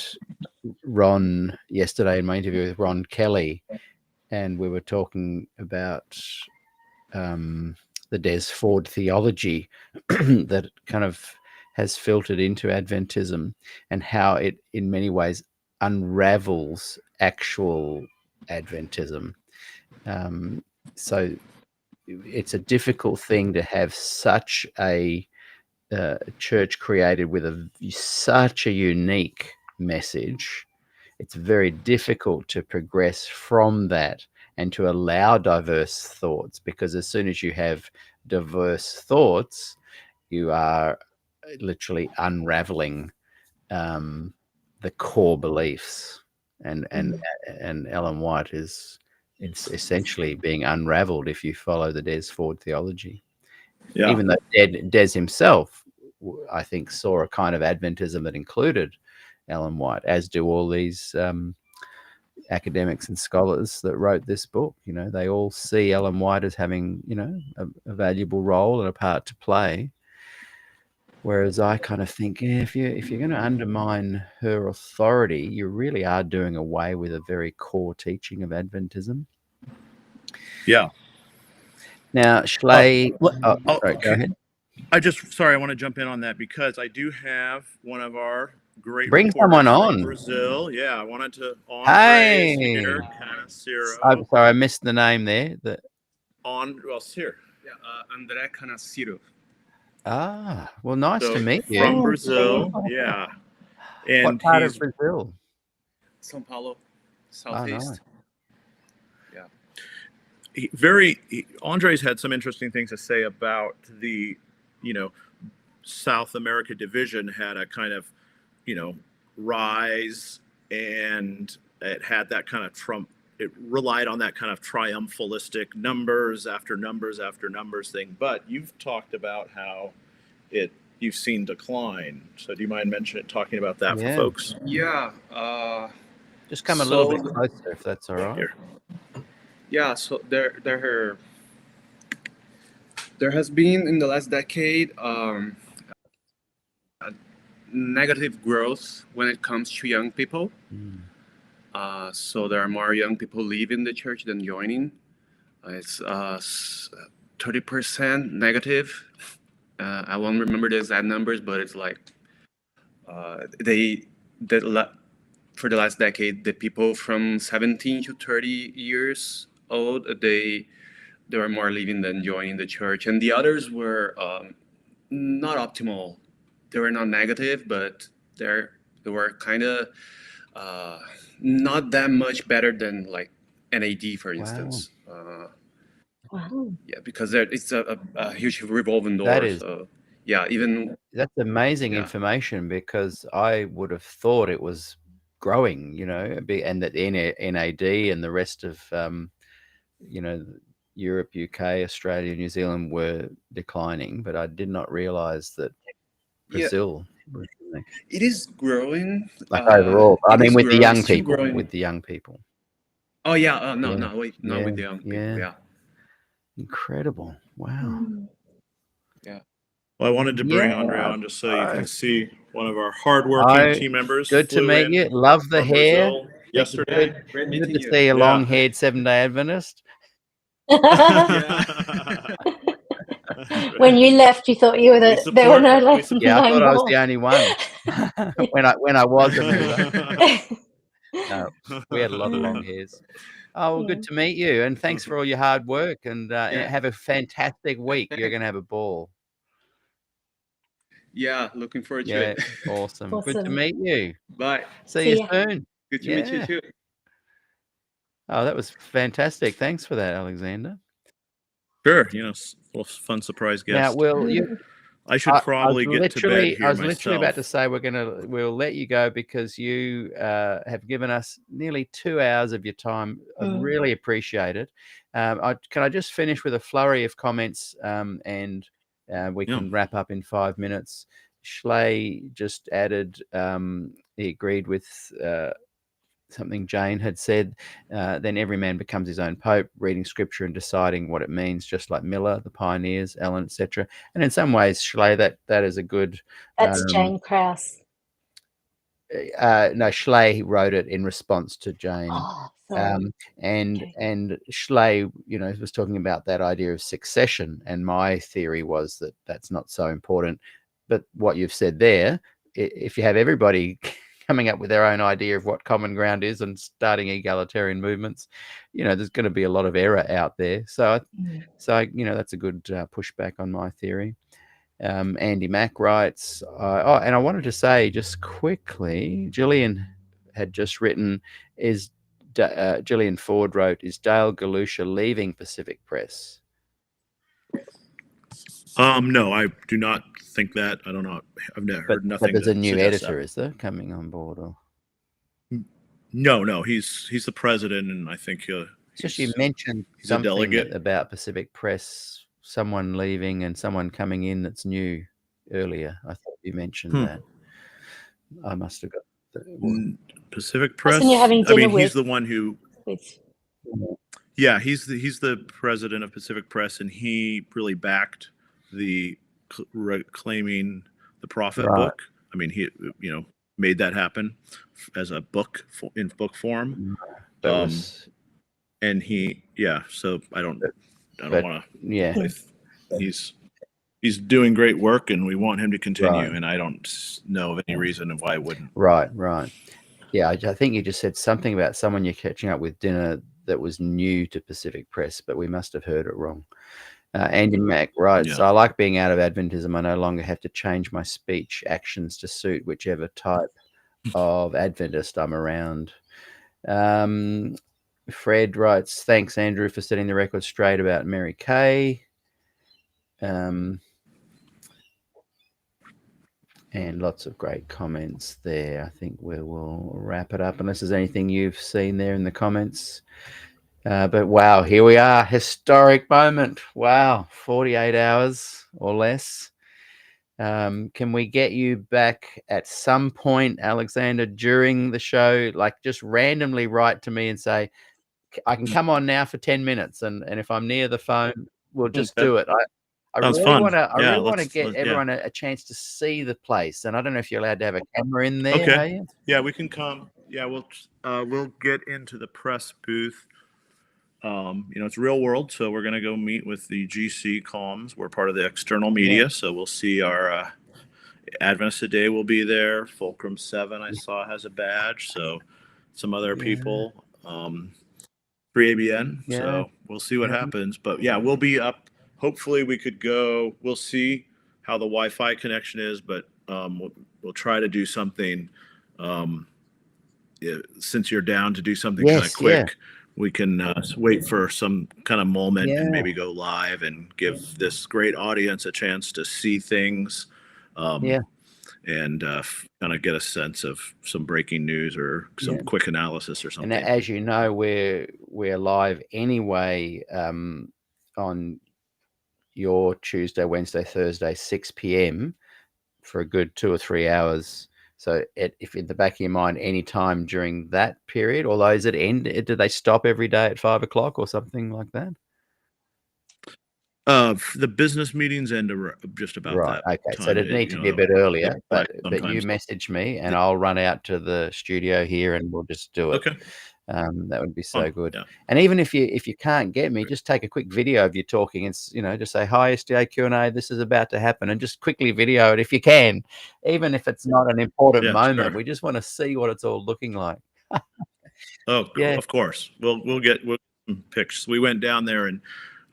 Ron, yesterday in my interview with Ron Kelly, and we were talking about the Des Ford theology that kind of has filtered into Adventism, and how it in many ways unravels actual Adventism. So it's a difficult thing to have such a church created with such a unique message. It's very difficult to progress from that and to allow diverse thoughts, because as soon as you have diverse thoughts, you are literally unraveling the core beliefs. And Ellen White it's essentially being unraveled if you follow the Des Ford theology. Yeah. Even though Des himself, I think, saw a kind of Adventism that included Ellen White, as do all these academics and scholars that wrote this book. They all see Ellen White as having, a valuable role and a part to play. Whereas I kind of think, if you're going to undermine her authority, you really are doing away with a very core teaching of Adventism. Yeah. Now, Schley... go ahead. I want to jump in on that, because I do have one of our great Bring someone on from Brazil. Yeah, I wanted to here. I'm sorry, I missed the name there. Here. Yeah, André Canaciro. Ah, well, nice to meet you. From Brazil, yeah. And what part of Brazil? São Paulo, southeast. Oh, nice. Yeah. Andre's had some interesting things to say about the, South America division had a kind of, rise, and it had that kind of it relied on that kind of triumphalistic numbers after numbers after numbers thing. But you've talked about how you've seen decline. So do you mind talking about that for folks? Yeah. Just come a little bit closer, if that's all right. Here. Yeah. So there has been in the last decade a negative growth when it comes to young people. So there are more young people leaving the church than joining. It's 30% negative. I won't remember the exact numbers, but it's like for the last decade, the people from 17 to 30 years old, they were more leaving than joining the church, and the others were not optimal. They were not negative, but they were kind of not that much better than like NAD, for instance. Wow. Yeah, because it's a huge revolving door. That is even That's amazing Yeah. information, because I would have thought it was growing, you know, and that NAD and the rest of, you know, Europe, UK, Australia, New Zealand were declining, but I did not realize that Brazil was doing- it is growing. like overall. I It mean, is with the growing. young It's still people, growing. with the young people. Oh yeah, no, Yeah, no, wait, not with the young people. yeah. Yeah, Incredible. Wow. yeah. Well, I wanted to bring Yeah, Andre on just so you can I- see one of our hardworking team members. Good to flew meet in you. Love the from hair. Brazil yesterday. Great Good meeting to you. see a Yeah. long-haired Seventh-day Adventist. When you left, you thought you were there were no less. Yeah, I thought I was more. the only one when I was a mover. No, we had a lot of long hairs. Oh, well, good to meet you, and thanks for all your hard work, and have a fantastic week. You're going to have a ball. Yeah, looking forward to Yeah, it. awesome. Good to Awesome. meet you. Bye. See you ya. soon. Good to meet you too. Oh, that was fantastic. Thanks for that, Alexander. Sure, you know, a little fun surprise guest. Now, Will, I should probably get to bed here I was myself. literally about to say we'll let you go, because you have given us nearly 2 hours of your time. I really appreciate it. Can I just finish with a flurry of comments, and we can wrap up in 5 minutes. Schley just added, he agreed with something Jane had said, then every man becomes his own pope, reading scripture and deciding what it means, just like Miller, the pioneers, Ellen, etc. And in some ways, Schley, that is a good... That's Jane Krause. No, Schley wrote it in response to Jane. Oh, sorry. And Schley, you know, was talking about that idea of succession, and my theory was that that's not so important. But what you've said there, if you have everybody coming up with their own idea of what common ground is and starting egalitarian movements, you know, there's going to be a lot of error out there. So you know, that's a good pushback on my theory. Andy Mack writes, and I wanted to say just quickly, Gillian had just written, Gillian Ford wrote, is Dale Galusha leaving Pacific Press? No, I do not think that. I don't know. I've never heard nothing. But there's a new editor, that. Is there, coming on board? Or? No, he's the president, and I think just you mentioned something about Pacific Press, someone leaving and someone coming in that's new earlier. I thought you mentioned that. I must have got that. Pacific Press. He's the one who. Yeah, he's the president of Pacific Press, and he really backed the claiming the prophet book. I mean, he made that happen as a book in book form. And he, so I don't want to. Yeah, he's doing great work, and we want him to continue. And I don't know of any reason of why I wouldn't. Right. Yeah, I think you just said something about someone you're catching up with dinner that was new to Pacific Press, but we must have heard it wrong. Andy Mack writes, I like being out of Adventism. I no longer have to change my speech actions to suit whichever type of Adventist I'm around. Fred writes, thanks, Andrew, for setting the record straight about Mary Kay. And lots of great comments there. I think we will wrap it up unless there's anything you've seen there in the comments. But wow, here we are. Historic moment. Wow, 48 hours or less. Can we get you back at some point, Alexander, during the show? Like, just randomly write to me and say, I can come on now for 10 minutes. And if I'm near the phone, we'll just do it. I really want to get everyone a chance to see the place. And I don't know if you're allowed to have a camera in there. Okay. Yeah, we can come. Yeah, we'll get into the press booth. It's real world, so we're going to go meet with the GC comms. We're part of the external media, so we'll see our Adventist Today will be there. Fulcrum 7 I saw has a badge, so some other people. 3ABN, so we'll see what happens. But we'll be up. Hopefully we could go. We'll see how the Wi-Fi connection is, but we'll try to do something. Since you're down to do something kind of quick. we can wait for some kind of moment and Yeah. maybe go live and give this great audience a chance to see things. Yeah. And kind of get a sense of some breaking news or some Yeah. quick analysis or something. And as you know, we're live anyway on your Tuesday, Wednesday, Thursday, 6 p.m. for a good 2 or 3 hours. So if in the back of your mind, any time during that period, although is it end? Do they stop every day at 5 o'clock or something like that? The business meetings end just about Right. that Okay. time. So it'd need to be a bit earlier, but you sometimes. message me and I'll run out to the studio here and we'll just do it. Okay. That would be so good. Yeah. And even if you can't get me, just take a quick video of you talking and, just say, hi, SDAQ&A, this is about to happen, and just quickly video it if you can, even if it's not an important moment. Sure. We just want to see what it's all looking like. Oh, Yeah. Of course. We'll get some pics. We went down there and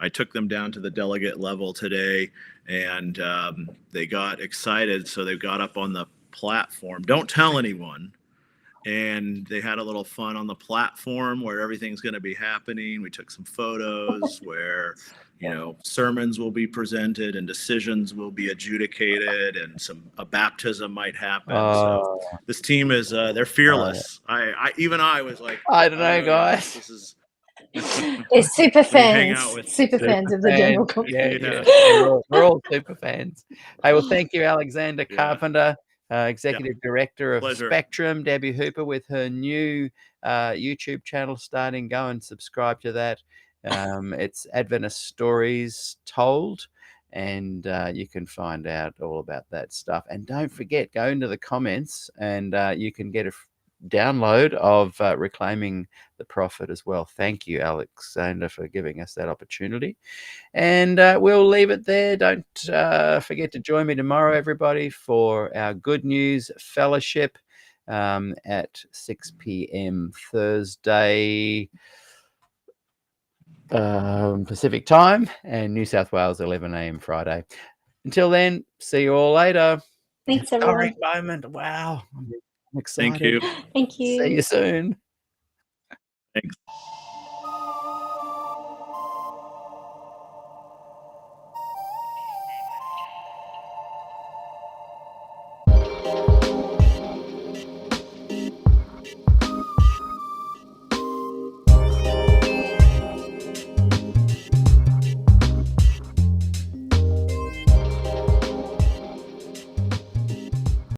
I took them down to the delegate level today, and they got excited. So they got up on the platform. Don't tell anyone. And they had a little fun on the platform where everything's going to be happening. We took some photos where, sermons will be presented and decisions will be adjudicated, and a baptism might happen. So this team is, they're fearless. I was like, I don't know, guys. This is. It's super fans of the general conference. Yeah. We're all super fans. Hey, well, thank you, Alexander Carpenter, Executive Director of Pleasure. Spectrum, Debbie Hooper with her new YouTube channel starting. Go and subscribe to that. It's Adventist Stories Told, and you can find out all about that stuff. And don't forget, go into the comments and you can get a download of Reclaiming the Prophet as well. Thank you, Alexander, for giving us that opportunity. And we'll leave it there. Don't forget to join me tomorrow, everybody, for our Good News Fellowship at 6 p.m. Thursday Pacific time, and New South Wales 11 a.m. Friday. Until then, see you all later. Thanks, everyone. Historic moment. Wow. I'm excited. Thank you. Thank you. See you soon. Thanks.